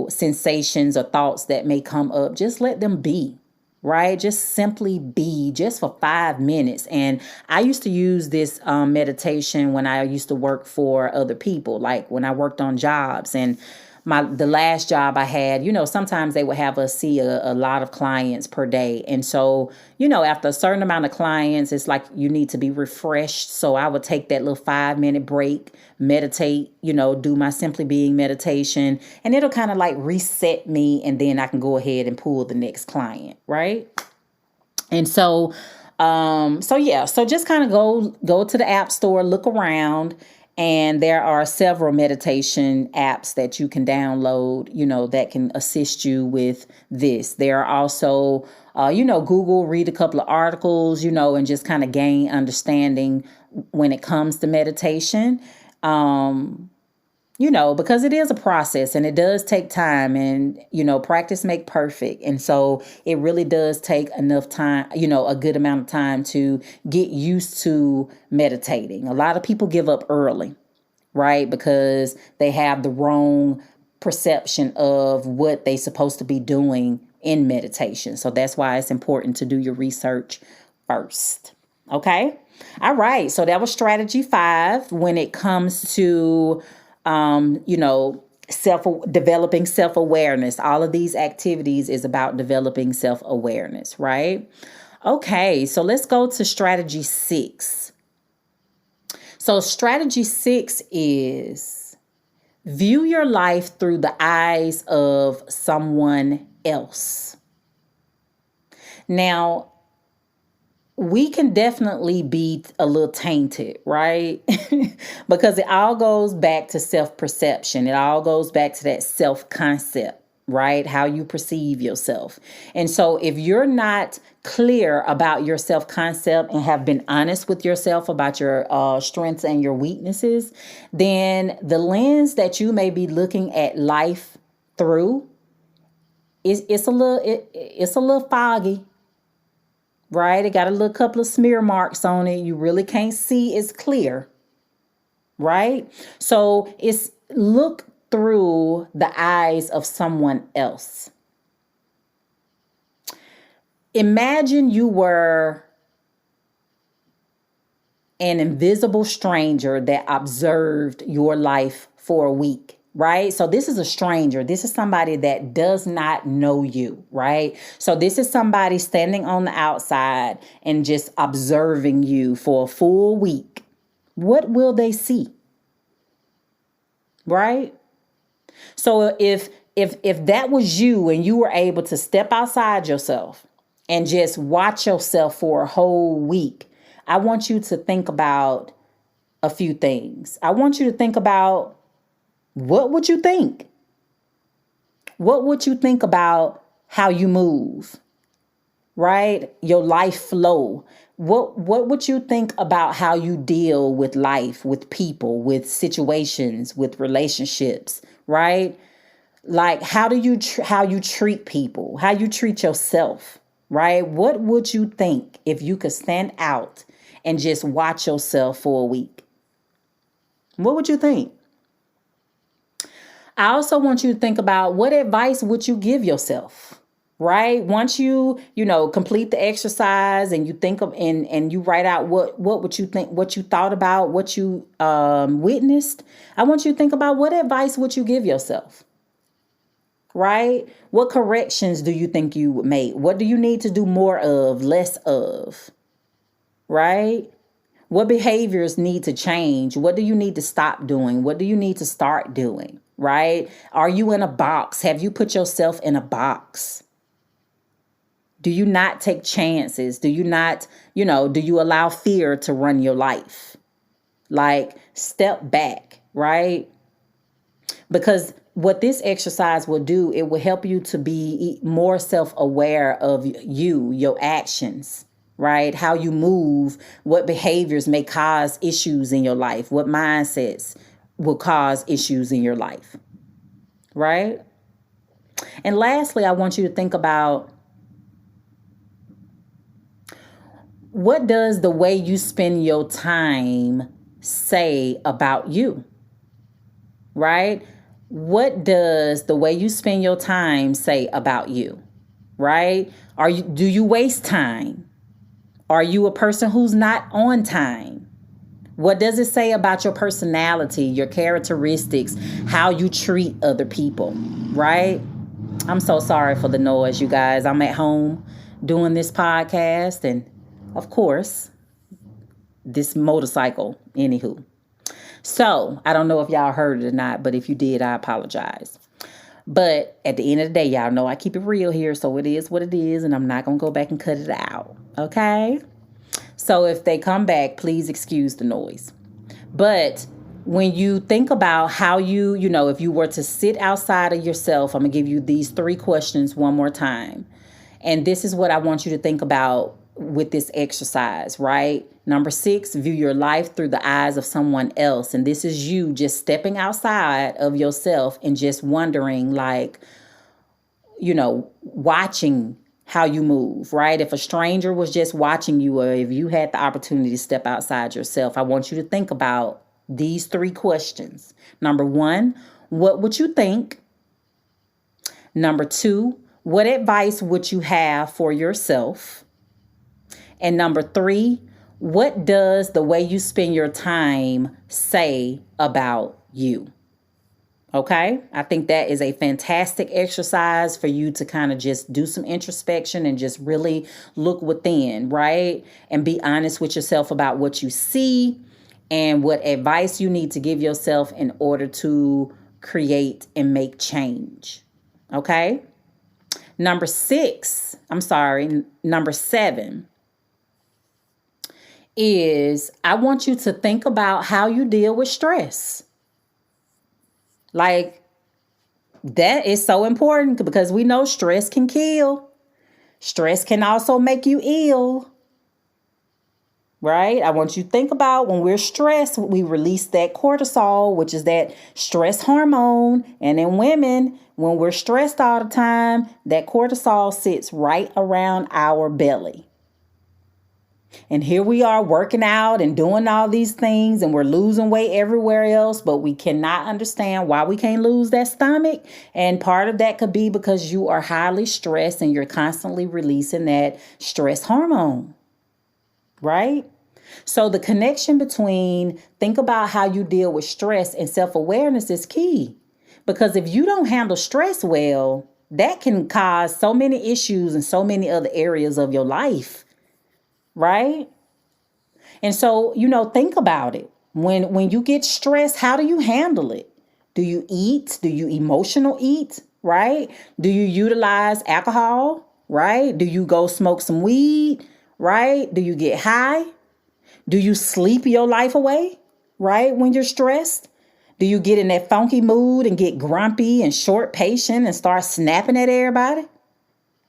sensations or thoughts that may come up, just let them be. Right? Just simply be just for 5 minutes. And I used to use this meditation when I used to work for other people, like when I worked on jobs. And the last job I had, sometimes they would have us see a lot of clients per day. And so, after a certain amount of clients, it's like you need to be refreshed. So I would take that little 5-minute break, meditate, do my simply being meditation, and it'll kind of like reset me. And then I can go ahead and pull the next client. Right. And so, so just kind of go to the app store, look around. And there are several meditation apps that you can download, that can assist you with this. There are also, Google, read a couple of articles, and just kind of gain understanding when it comes to meditation. Because it is a process and it does take time, and, practice make perfect. And so it really does take enough time, a good amount of time to get used to meditating. A lot of people give up early, right? Because they have the wrong perception of what they're supposed to be doing in meditation. So that's why it's important to do your research first. Okay. All right. So that was strategy 5 when it comes to developing self-awareness. All of these activities is about developing self-awareness, right? Okay, so let's go to strategy 6. So strategy 6 is view your life through the eyes of someone else. Now, we can definitely be a little tainted, right? Because it all goes back to self-perception. It all goes back to that self-concept, right? How you perceive yourself. And so if you're not clear about your self-concept and have been honest with yourself about your strengths and your weaknesses, then the lens that you may be looking at life through it's a little foggy. Right? It got a little couple of smear marks on it. You really can't see it's clear. Right? So it's look through the eyes of someone else. Imagine you were an invisible stranger that observed your life for a week. Right? So this is a stranger. This is somebody that does not know you, right? So this is somebody standing on the outside and just observing you for a full week. What will they see? Right? So if that was you and you were able to step outside yourself and just watch yourself for a whole week, I want you to think about a few things. I want you to think about, what would you think? What would you think about how you move? Right? Your life flow. What would you think about how you deal with life, with people, with situations, with relationships, right? Like how you treat people, how you treat yourself, right? What would you think if you could stand out and just watch yourself for a week? What would you think? I also want you to think about what advice would you give yourself, right? Once you complete the exercise and you think of and you write out what would you think, what you thought about, what you witnessed. I want you to think about what advice would you give yourself, right? What corrections do you think you would make? What do you need to do more of, less of, right? What behaviors need to change? What do you need to stop doing? What do you need to start doing? Right? Are you in a box? Have you put yourself in a box? Do you not take chances? Do you not, do you allow fear to run your life? Like, step back, right? Because what this exercise will do, it will help you to be more self-aware of you, your actions, right? How you move, what behaviors may cause issues in your life, what mindsets will cause issues in your life, right? And lastly, I want you to think about What does the way you spend your time say about you? Right? What does the way you spend your time say about you? Right? Do you waste time? Are you a person who's not on time? What does it say about your personality, your characteristics, how you treat other people? Right? I'm so sorry for the noise, you guys. I'm at home doing this podcast, and of course, this motorcycle, anywho. So, I don't know if y'all heard it or not, but if you did, I apologize. But at the end of the day, y'all know I keep it real here, so it is what it is, and I'm not going to go back and cut it out, okay? So if they come back, please excuse the noise. But when you think about how if you were to sit outside of yourself, I'm going to give you these 3 questions one more time. And this is what I want you to think about with this exercise, right? Number 6, view your life through the eyes of someone else. And this is you just stepping outside of yourself and just wondering, like, watching how you move, right? If a stranger was just watching you, or if you had the opportunity to step outside yourself, I want you to think about these 3 questions. Number 1, what would you think? Number 2, what advice would you have for yourself? And number 3, what does the way you spend your time say about you? Okay, I think that is a fantastic exercise for you to kind of just do some introspection and just really look within, right? And be honest with yourself about what you see and what advice you need to give yourself in order to create and make change. Okay. Number 7 is I want you to think about how you deal with stress. Like, that is so important because we know stress can kill. Stress can also make you ill. Right? I want you to think about when we're stressed, we release that cortisol, which is that stress hormone. And in women, when we're stressed all the time, that cortisol sits right around our belly. And here we are working out and doing all these things, and we're losing weight everywhere else, but we cannot understand why we can't lose that stomach. And part of that could be because you are highly stressed and you're constantly releasing that stress hormone, right? So the connection between think about how you deal with stress and self-awareness is key, because if you don't handle stress well, that can cause so many issues in so many other areas of your life. Right? And so, think about it. When you get stressed, how do you handle it? Do you eat? Do you emotional eat? Right? Do you utilize alcohol? Right? Do you go smoke some weed? Right? Do you get high? Do you sleep your life away? Right? When you're stressed? Do you get in that funky mood and get grumpy and short patient and start snapping at everybody?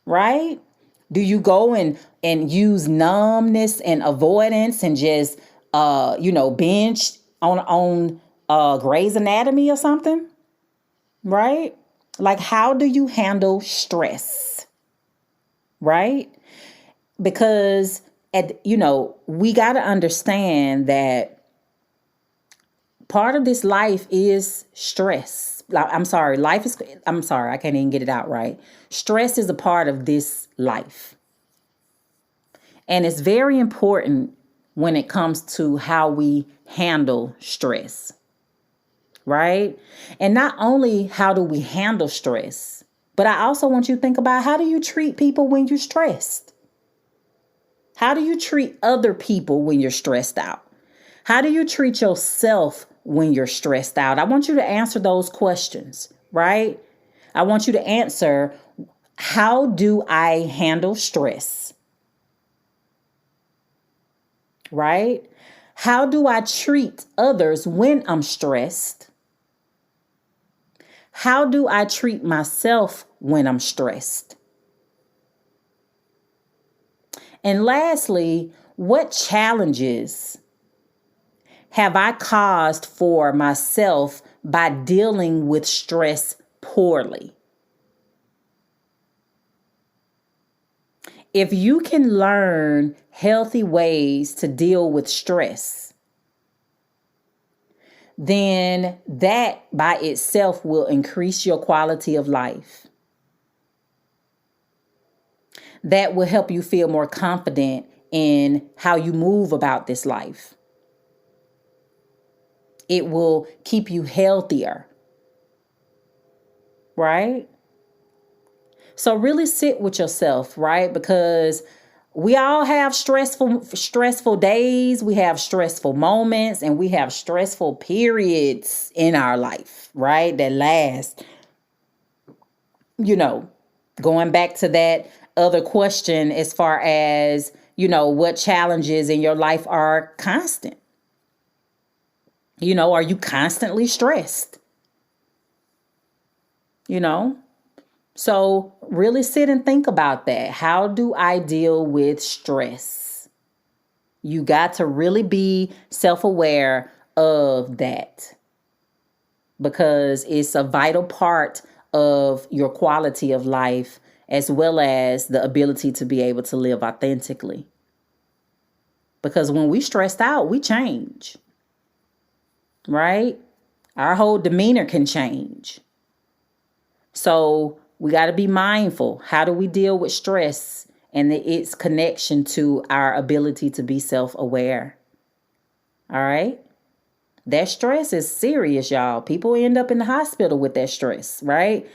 Right? Do you go and use numbness and avoidance and just, binge on Grey's Anatomy or something? Right? Like, how do you handle stress? Right? Because, we got to understand that part of this life is stress. I can't even get it out right. Stress is a part of this life. And it's very important when it comes to how we handle stress, right? And not only how do we handle stress, but I also want you to think about how do you treat people when you're stressed? How do you treat other people when you're stressed out? How do you treat yourself when you're stressed out? I want you to answer those questions, right? I want you to answer, how do I handle stress? Right? How do I treat others when I'm stressed? How do I treat myself when I'm stressed? And lastly, what challenges have I caused for myself by dealing with stress poorly? If you can learn healthy ways to deal with stress, then that by itself will increase your quality of life. That will help you feel more confident in how you move about this life. It will keep you healthier, right? So really sit with yourself, right? Because we all have stressful days, we have stressful moments, and we have stressful periods in our life, right? That last, going back to that other question as far as, what challenges in your life are constant. Are you constantly stressed? So really sit and think about that. How do I deal with stress? You got to really be self-aware of that because it's a vital part of your quality of life as well as the ability to be able to live authentically. Because when we stressed out, we change, right? Our whole demeanor can change. So we got to be mindful. How do we deal with stress and its connection to our ability to be self-aware? All right. That stress is serious, y'all. People end up in the hospital with that stress, right?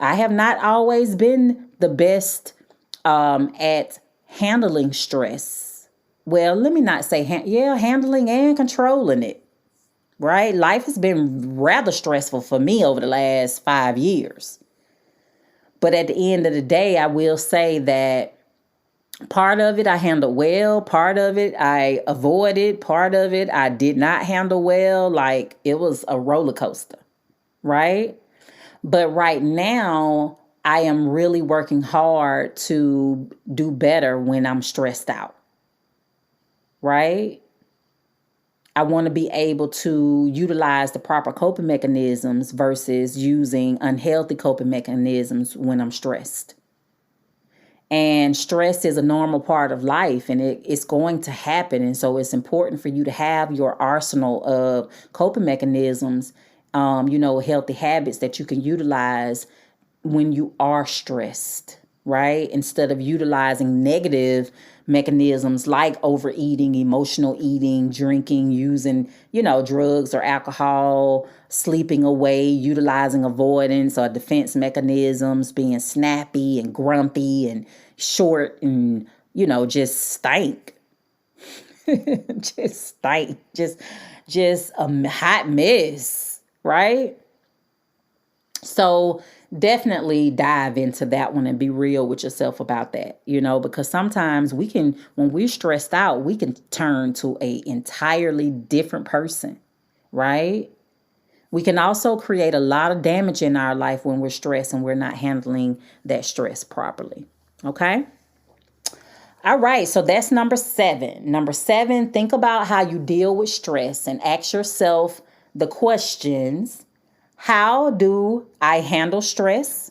I have not always been the best at handling stress. Well, let me not say, handling and controlling it, right? Life has been rather stressful for me over the last 5 years. But at the end of the day, I will say that part of it I handled well, part of it I avoided, part of it I did not handle well. Like it was a roller coaster, right? But right now, I am really working hard to do better when I'm stressed out, right? I want to be able to utilize the proper coping mechanisms versus using unhealthy coping mechanisms when I'm stressed. And stress is a normal part of life and it's going to happen. And so it's important for you to have your arsenal of coping mechanisms, healthy habits that you can utilize when you are stressed, right? Instead of utilizing negative mechanisms like overeating, emotional eating, drinking, using, drugs or alcohol, sleeping away, utilizing avoidance or defense mechanisms, being snappy and grumpy and short and, just stank. Just stank. Just a hot mess, right? So definitely dive into that one and be real with yourself about that, because sometimes when we're stressed out, we can turn to an entirely different person, right? We can also create a lot of damage in our life when we're stressed and we're not handling that stress properly. Okay. All right. So that's number 7. Number 7, think about how you deal with stress and ask yourself the questions. How do I handle stress?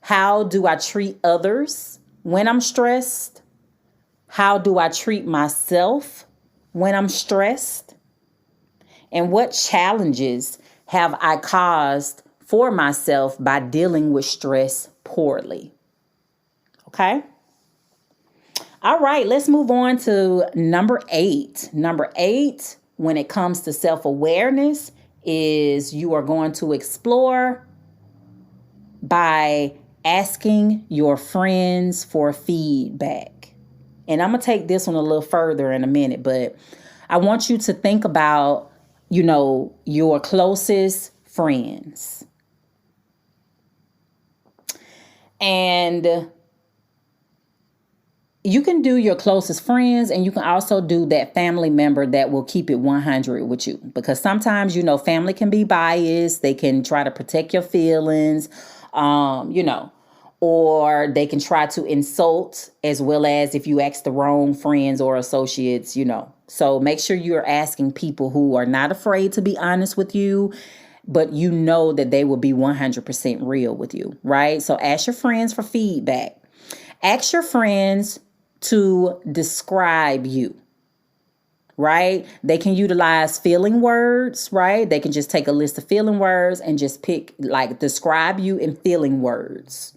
How do I treat others when I'm stressed? How do I treat myself when I'm stressed? And what challenges have I caused for myself by dealing with stress poorly? Okay. All right, let's move on to number 8. Number 8, when it comes to self-awareness, is you are going to explore by asking your friends for feedback. And I'm going to take this one a little further in a minute, but I want you to think about, your closest friends. And you can do your closest friends, and you can also do that family member that will keep it 100 with you. Because sometimes, family can be biased. They can try to protect your feelings, or they can try to insult, as well as if you ask the wrong friends or associates, So make sure you're asking people who are not afraid to be honest with you, but that they will be 100% real with you, right? So ask your friends for feedback. Ask your friends to describe you, right? They can utilize feeling words, right? They can just take a list of feeling words and just pick, like, describe you in feeling words,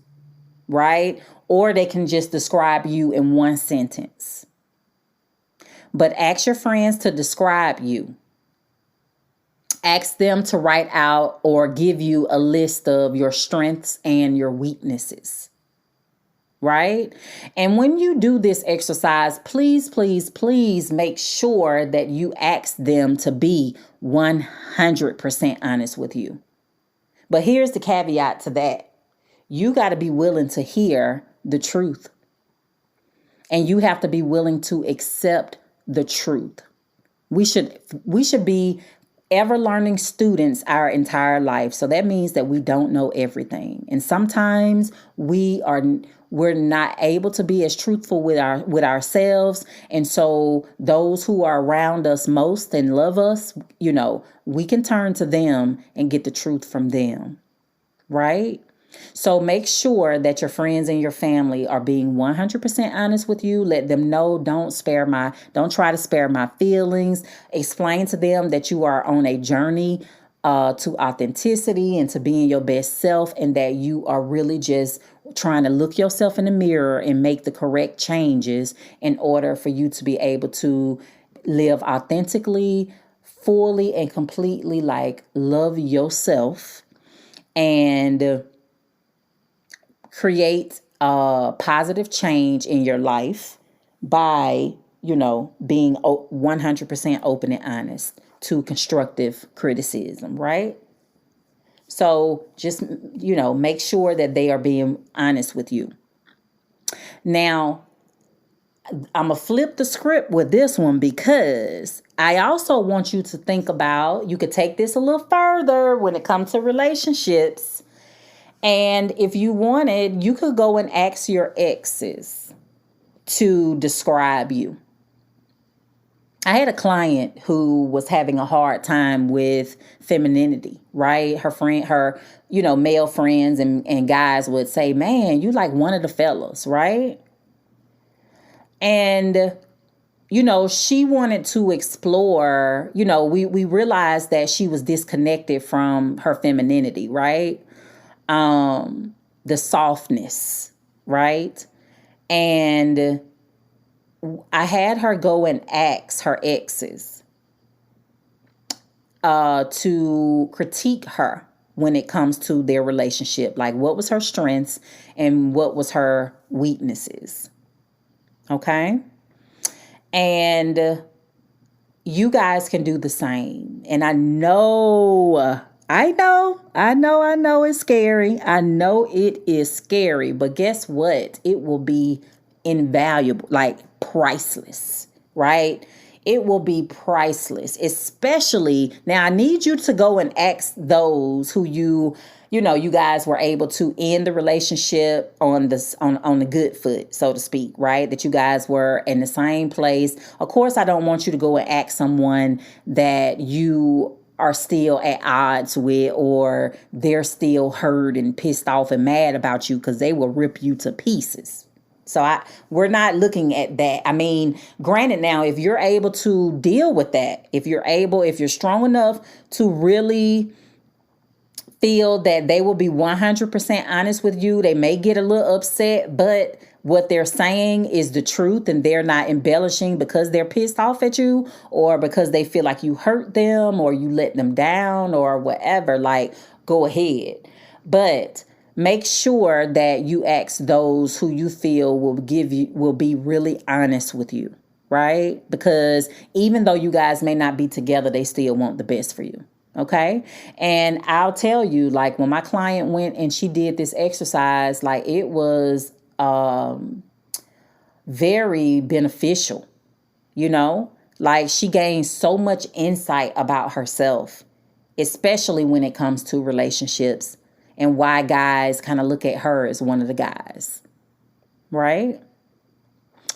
right? Or they can just describe you in one sentence. But ask your friends to describe you. Ask them to write out or give you a list of your strengths and your weaknesses. Right? And when you do this exercise, please, please, please make sure that you ask them to be 100% honest with you. But here's the caveat to that. You got to be willing to hear the truth. And you have to be willing to accept the truth. We should be ever learning students our entire life. So that means that we don't know everything. And sometimes we're not able to be as truthful with ourselves. And so those who are around us most and love us, we can turn to them and get the truth from them. Right? So make sure that your friends and your family are being 100% honest with you. Let them know, don't try to spare my feelings. Explain to them that you are on a journey to authenticity and to being your best self, and that you are really just trying to look yourself in the mirror and make the correct changes in order for you to be able to live authentically, fully, and completely, like, love yourself and create a positive change in your life by, being 100% open and honest to constructive criticism, right? So just, make sure that they are being honest with you. Now, I'm going to flip the script with this one, because I also want you to think about, you could take this a little further when it comes to relationships. And if you wanted, you could go and ask your exes to describe you. I had a client who was having a hard time with femininity, right? Her male friends and guys would say, man, you like one of the fellas, right? And, she wanted to explore, we realized that she was disconnected from her femininity, right? The softness, right? And I had her go and ask her exes to critique her when it comes to their relationship. Like, what was her strengths and what was her weaknesses? Okay? And you guys can do the same. And I know it's scary. I know it is scary, but guess what? It will be invaluable, like priceless, right? It will be priceless, especially now. I need you to go and ask those who you guys were able to end the relationship on the good foot, so to speak, right? That you guys were in the same place. Of course, I don't want you to go and ask someone that you are still at odds with, or they're still hurt and pissed off and mad about you, because they will rip you to pieces. So we're not looking at that. I mean, granted, now, if you're able to deal with that, if you're strong enough to really feel that they will be 100% honest with you, they may get a little upset, but what they're saying is the truth and they're not embellishing because they're pissed off at you or because they feel like you hurt them or you let them down or whatever, like, go ahead. But make sure that you ask those who you feel will be really honest with you, right? Because even though you guys may not be together, they still want the best for you. Okay. And I'll tell you, like, when my client went and she did this exercise, like, it was very beneficial, like, she gained so much insight about herself, especially when it comes to relationships and why guys kind of look at her as one of the guys. Right.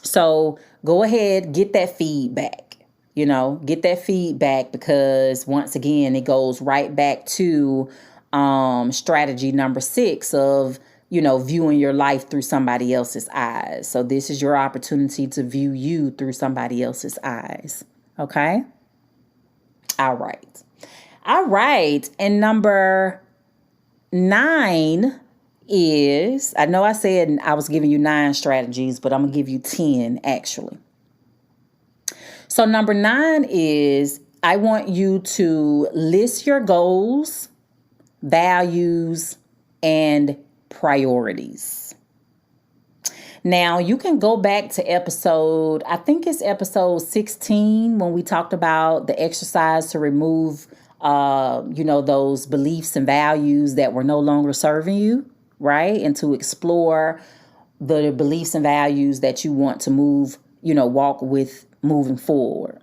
So go ahead, get that feedback. Get that feedback, because once again, it goes right back to strategy number 6 of viewing your life through somebody else's eyes. So this is your opportunity to view you through somebody else's eyes. Okay? All right. All right. And number 9 is, I know I said I was giving you 9 strategies, but I'm going to give you 10 actually. So number 9 is, I want you to list your goals, values, and priorities. Now, you can go back to I think it's episode 16, when we talked about the exercise to remove, those beliefs and values that were no longer serving you, right? And to explore the beliefs and values that you want to walk with moving forward.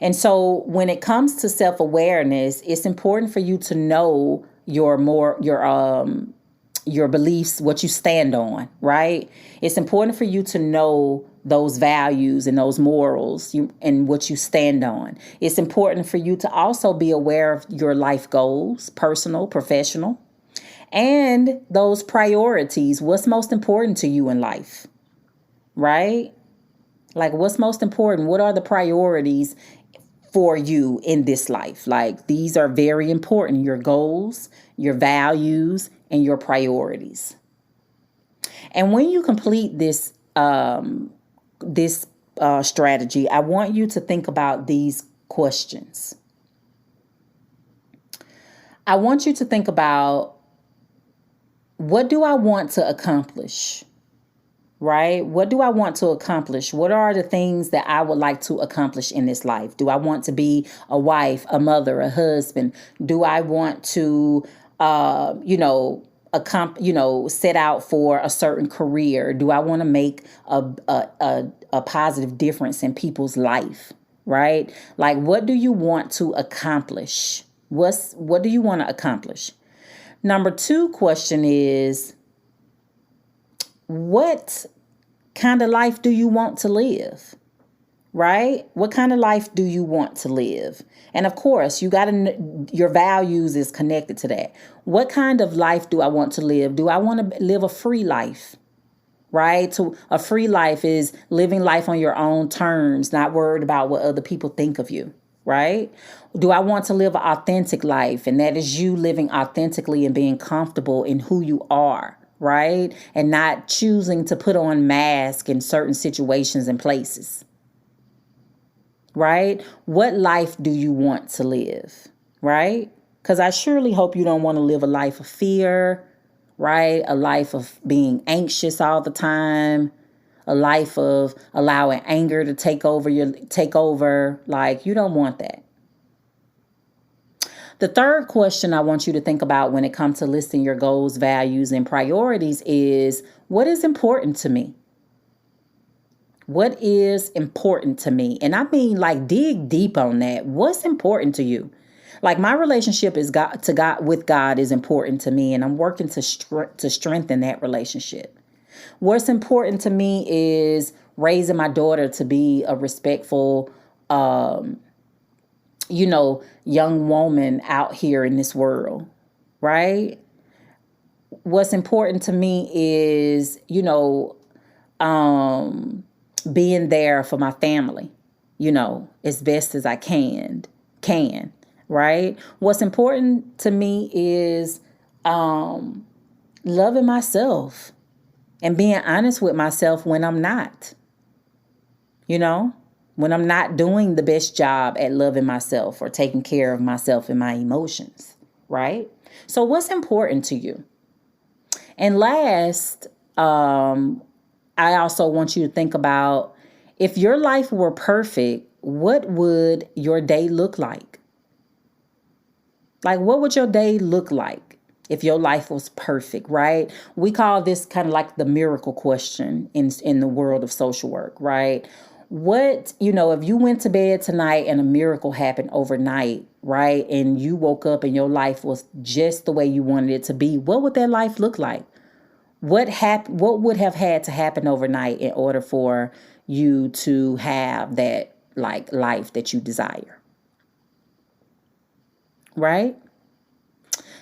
And so when it comes to self-awareness, it's important for you to know your beliefs, what you stand on, right? It's important for you to know those values and those morals and what you stand on. It's important for you to also be aware of your life goals, personal, professional, and those priorities. What's most important to you in life, right? Like, what's most important? What are the priorities for you in this life? Like, these are very important: your goals, your values, and your priorities. And when you complete this strategy, I want you to think about these questions. I want you to think about, what do I want to accomplish? Right? What do I want to accomplish? What are the things that I would like to accomplish in this life? Do I want to be a wife, a mother, a husband? Do I want to, set out for a certain career? Do I want to make a positive difference in people's life? Right? Like, what do you want to accomplish? What do you want to accomplish? Number 2 question is, what kind of life do you want to live? Right? What kind of life do you want to live? And of course, your values is connected to that. What kind of life do I want to live? Do I want to live a free life? Right? So a free life is living life on your own terms, not worried about what other people think of you. Right? Do I want to live an authentic life? And that is you living authentically and being comfortable in who you are. Right? And not choosing to put on masks in certain situations and places. Right? What life do you want to live? Right? Because I surely hope you don't want to live a life of fear, right? A life of being anxious all the time, a life of allowing anger to take over. Like, you don't want that. The third question I want you to think about when it comes to listing your goals, values, and priorities is, what is important to me? What is important to me? And I mean, like, dig deep on that. What's important to you? Like, my relationship with God is important to me, and I'm working to strengthen that relationship. What's important to me is raising my daughter to be a respectful, young woman out here in this world, right? What's important to me is, being there for my family, as best as I can, right? What's important to me is loving myself and being honest with myself when I'm not, when I'm not doing the best job at loving myself or taking care of myself and my emotions, right? So what's important to you? And last, I also want you to think about, if your life were perfect, what would your day look like? Like, what would your day look like if your life was perfect, right? We call this kind of like the miracle question in the world of social work, right? What, if you went to bed tonight and a miracle happened overnight, right? And you woke up and your life was just the way you wanted it to be, what would that life look like? What would have had to happen overnight in order for you to have that like life that you desire? Right?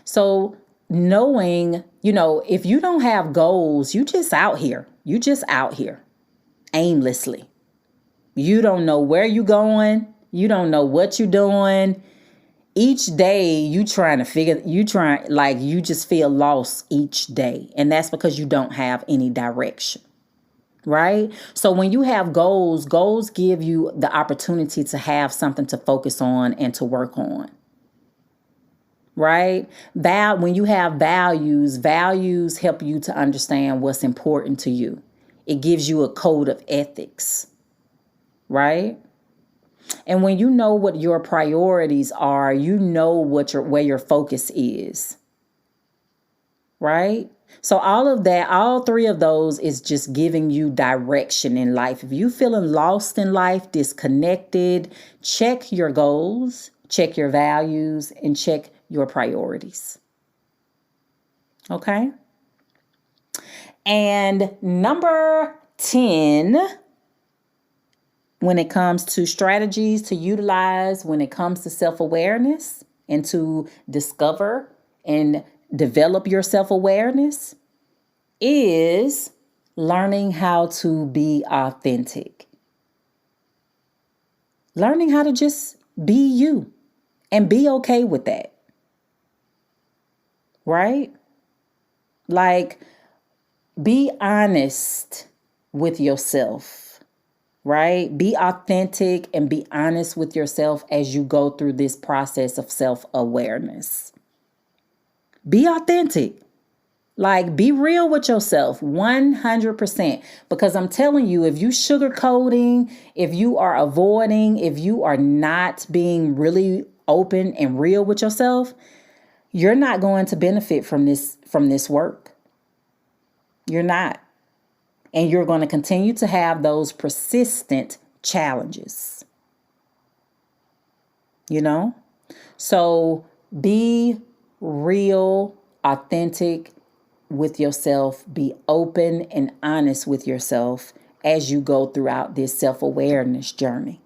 So knowing, if you don't have goals, you just out here. You just out here aimlessly. You don't know where you're going. You don't know what you're doing. Each day you just feel lost each day. And that's because you don't have any direction. Right? So when you have goals give you the opportunity to have something to focus on and to work on. Right? When you have values help you to understand what's important to you. It gives you a code of ethics. Right? And when you know what your priorities are, you know where your focus is. Right? So all three of those is just giving you direction in life. If you feeling lost in life, disconnected, check your goals, check your values, and check your priorities. Okay? And number 10, when it comes to strategies to utilize, when it comes to self-awareness and to discover and develop your self-awareness, is learning how to be authentic. Learning how to just be you and be okay with that. Right? Like, be honest with yourself. Right? Be authentic and be honest with yourself as you go through this process of self-awareness. Be authentic. Like, be real with yourself 100%. Because I'm telling you, if you sugarcoating, if you are avoiding, if you are not being really open and real with yourself, you're not going to benefit from this work. You're not. And you're going to continue to have those persistent challenges. So be real, authentic with yourself. Be open and honest with yourself as you go throughout this self-awareness journey.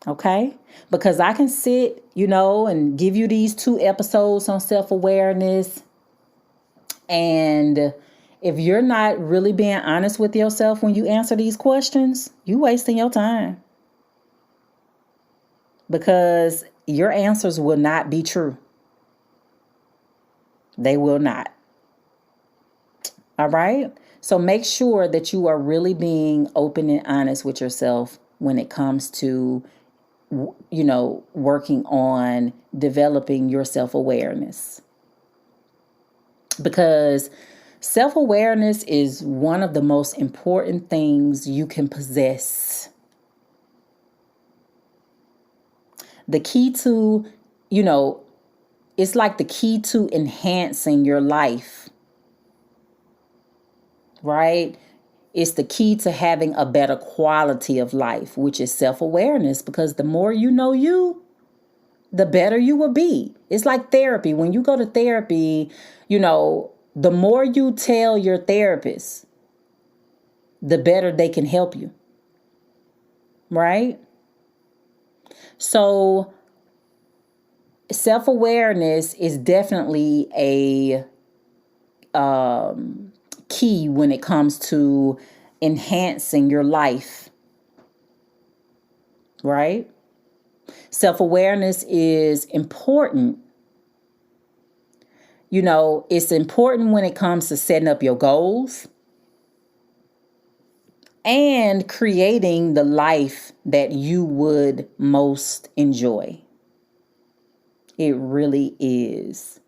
Okay? Because I can sit, and give you these 2 episodes on self-awareness. And if you're not really being honest with yourself when you answer these questions, you wasting your time. Because your answers will not be true. They will not. All right? So make sure that you are really being open and honest with yourself when it comes to, working on developing your self-awareness. Because self-awareness is one of the most important things you can possess. The key to, it's like the key to enhancing your life. Right? It's the key to having a better quality of life, which is self-awareness. Because the more you know you, the better you will be. It's like therapy. When you go to therapy, the more you tell your therapist, the better they can help you. Right? So self-awareness is definitely a key when it comes to enhancing your life. Right? Self-awareness is important. It's important when it comes to setting up your goals and creating the life that you would most enjoy. It really is.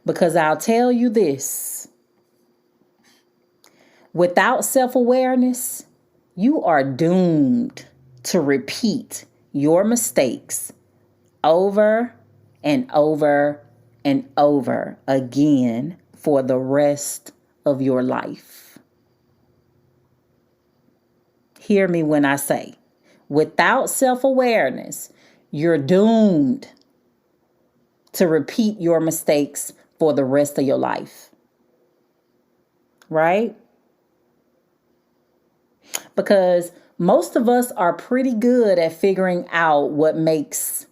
Because I'll tell you this. Without self-awareness, you are doomed to repeat your mistakes over and over and over again for the rest of your life. Hear me when I say, without self-awareness, you're doomed to repeat your mistakes for the rest of your life. Right? Because most of us are pretty good at figuring out what makes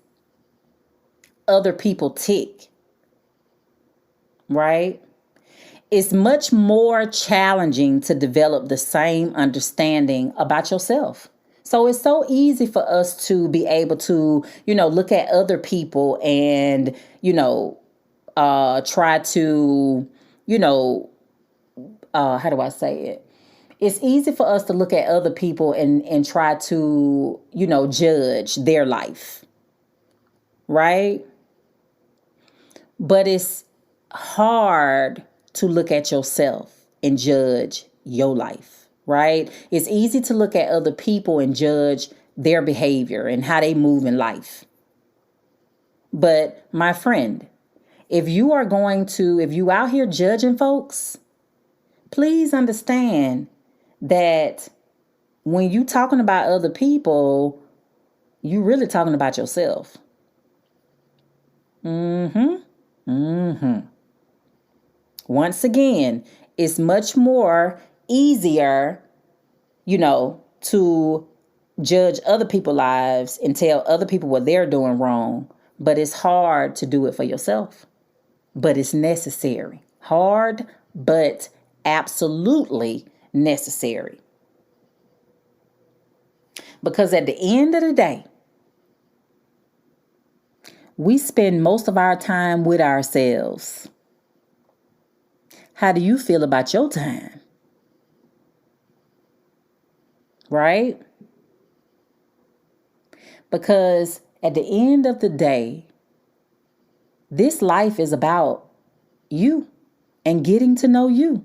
other people tick, right? It's much more challenging to develop the same understanding about yourself. So it's so easy for us to be able to, look at other people and, try to, how do I say it? It's easy for us to look at other people and try to, judge their life, right? But it's hard to look at yourself and judge your life, right? It's easy to look at other people and judge their behavior and how they move in life. But my friend, if you out here judging folks, please understand that when you talking about other people, you really talking about yourself. Once again, it's much more easier, to judge other people's lives and tell other people what they're doing wrong. But it's hard to do it for yourself. But it's necessary. Hard, but absolutely necessary. Because at the end of the day, we spend most of our time with ourselves. How do you feel about your time? Right? Because at the end of the day, this life is about you and getting to know you.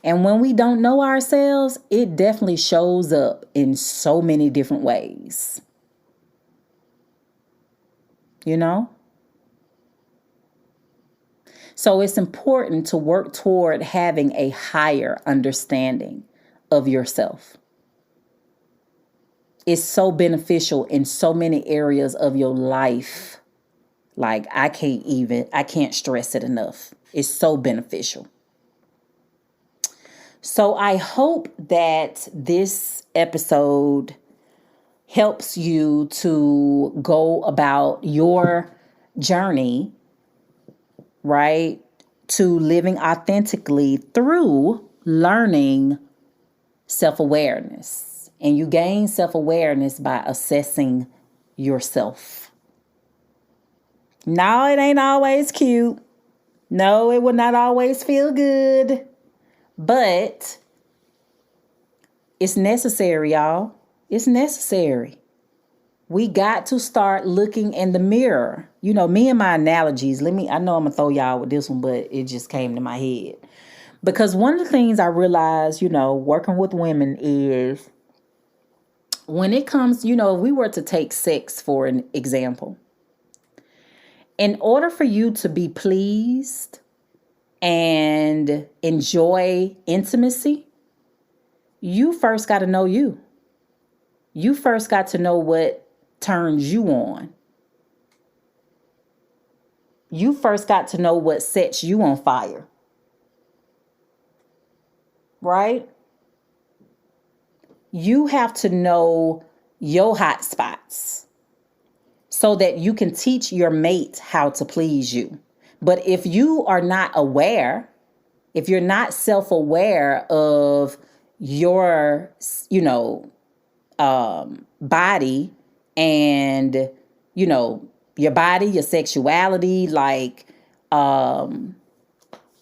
And when we don't know ourselves, it definitely shows up in so many different ways. So it's important to work toward having a higher understanding of yourself. It's so beneficial in so many areas of your life. Like I can't stress it enough. It's so beneficial. So I hope that this episode helps you to go about your journey, right, to living authentically through learning self-awareness. And you gain self-awareness by assessing yourself. No, it ain't always cute. No, it will not always feel good. But it's necessary, y'all. It's necessary. We got to start looking in the mirror. Me and my analogies. I know I'm going to throw y'all with this one, but it just came to my head. Because one of the things I realized, working with women is when it comes, if we were to take sex for an example, in order for you to be pleased and enjoy intimacy, you first got to know you. You first got to know what turns you on. You first got to know what sets you on fire. Right? You have to know your hot spots so that you can teach your mate how to please you. But if you are not aware, if you're not self-aware of your, body and, your body, your sexuality, like,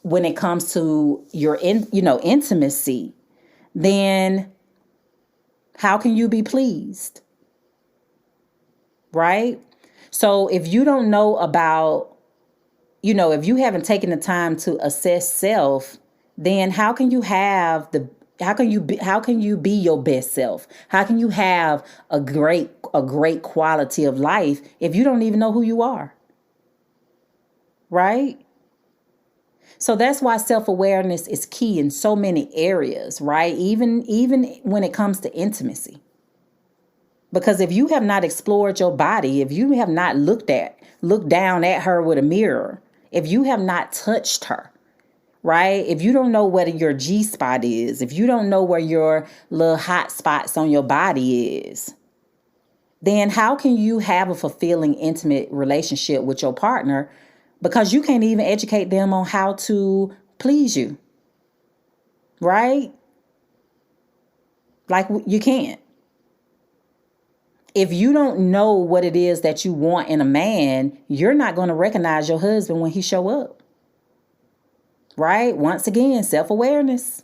when it comes to your, intimacy, then how can you be pleased? Right? So if you don't know about, if you haven't taken the time to assess self, then how can you be your best self? How can you have a great quality of life if you don't even know who you are? Right? So that's why self-awareness is key in so many areas, right? Even when it comes to intimacy. Because if you have not explored your body, if you have not looked down at her with a mirror, if you have not touched her, right? If you don't know where your G-spot is, if you don't know where your little hot spots on your body is, then how can you have a fulfilling, intimate relationship with your partner because you can't even educate them on how to please you, right? Like you can't. If you don't know what it is that you want in a man, you're not going to recognize your husband when he show up, right? Once again, self-awareness.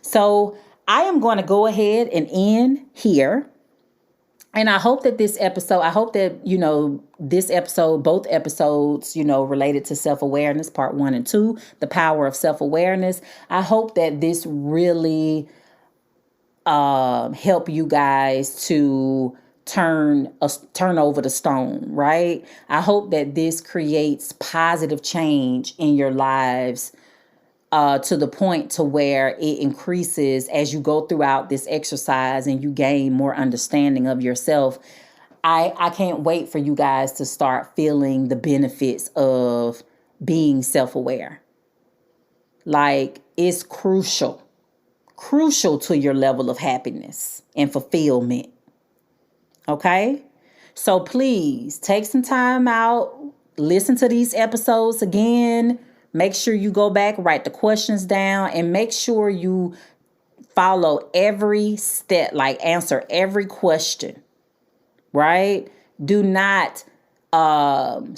So I am going to go ahead and end here. And I hope that this episode, both episodes, related to self-awareness, part 1 and 2, the power of self-awareness. I hope that this really help you guys to turn over the stone, right? I hope that this creates positive change in your lives to the point to where it increases as you go throughout this exercise and you gain more understanding of yourself. I can't wait for you guys to start feeling the benefits of being self-aware. Like, it's crucial to your level of happiness and fulfillment. Okay? So please take some time out, listen to these episodes again. Make sure you go back, write the questions down, and make sure you follow every step, like answer every question, right? Do not, don't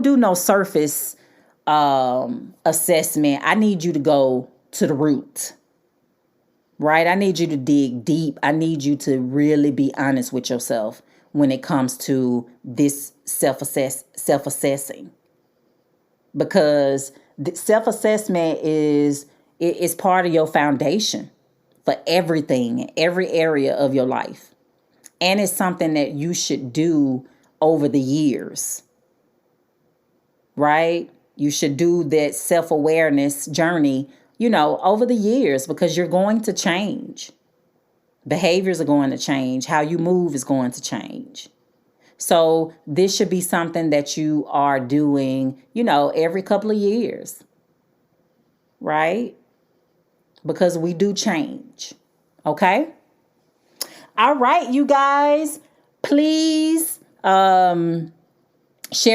do no surface assessment. I need you to go to the root, right? I need you to dig deep. I need you to really be honest with yourself when it comes to this self-assessing, because self-assessment is part of your foundation for everything, every area of your life. And it's something that you should do over the years, right? You should do that self-awareness journey, over the years, because you're going to change. Behaviors are going to change. How you move is going to change. So this should be something that you are doing, every couple of years, right? Because we do change. Okay? All right, you guys, please share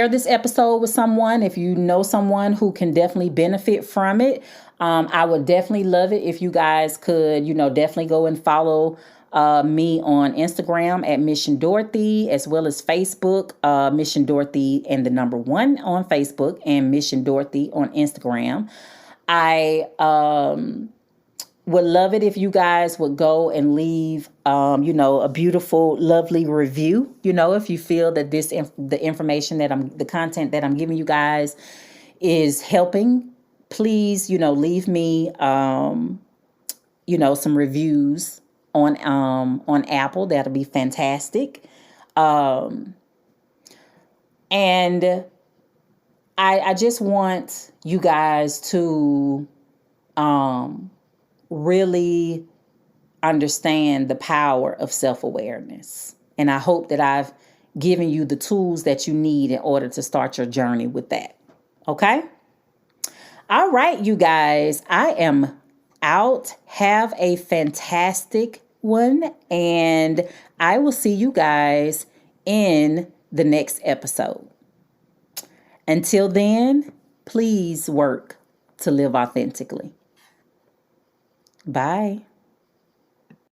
this episode with someone if you know someone who can definitely benefit from it. I would definitely love it if you guys could, definitely go and follow me on Instagram at Mission Dorothy, as well as Facebook, Mission Dorothy and the number 1 on Facebook, and Mission Dorothy on Instagram. I would love it if you guys would go and leave, a beautiful, lovely review. If you feel that the information the content that I'm giving you guys is helping, please, leave me, some reviews on Apple. That'll be fantastic. And I just want you guys to, really understand the power of self-awareness. And I hope that I've given you the tools that you need in order to start your journey with that. Okay? All right, you guys, I am out. Have a fantastic one, and I will see you guys in the next episode. Until then, please work to live authentically. Bye.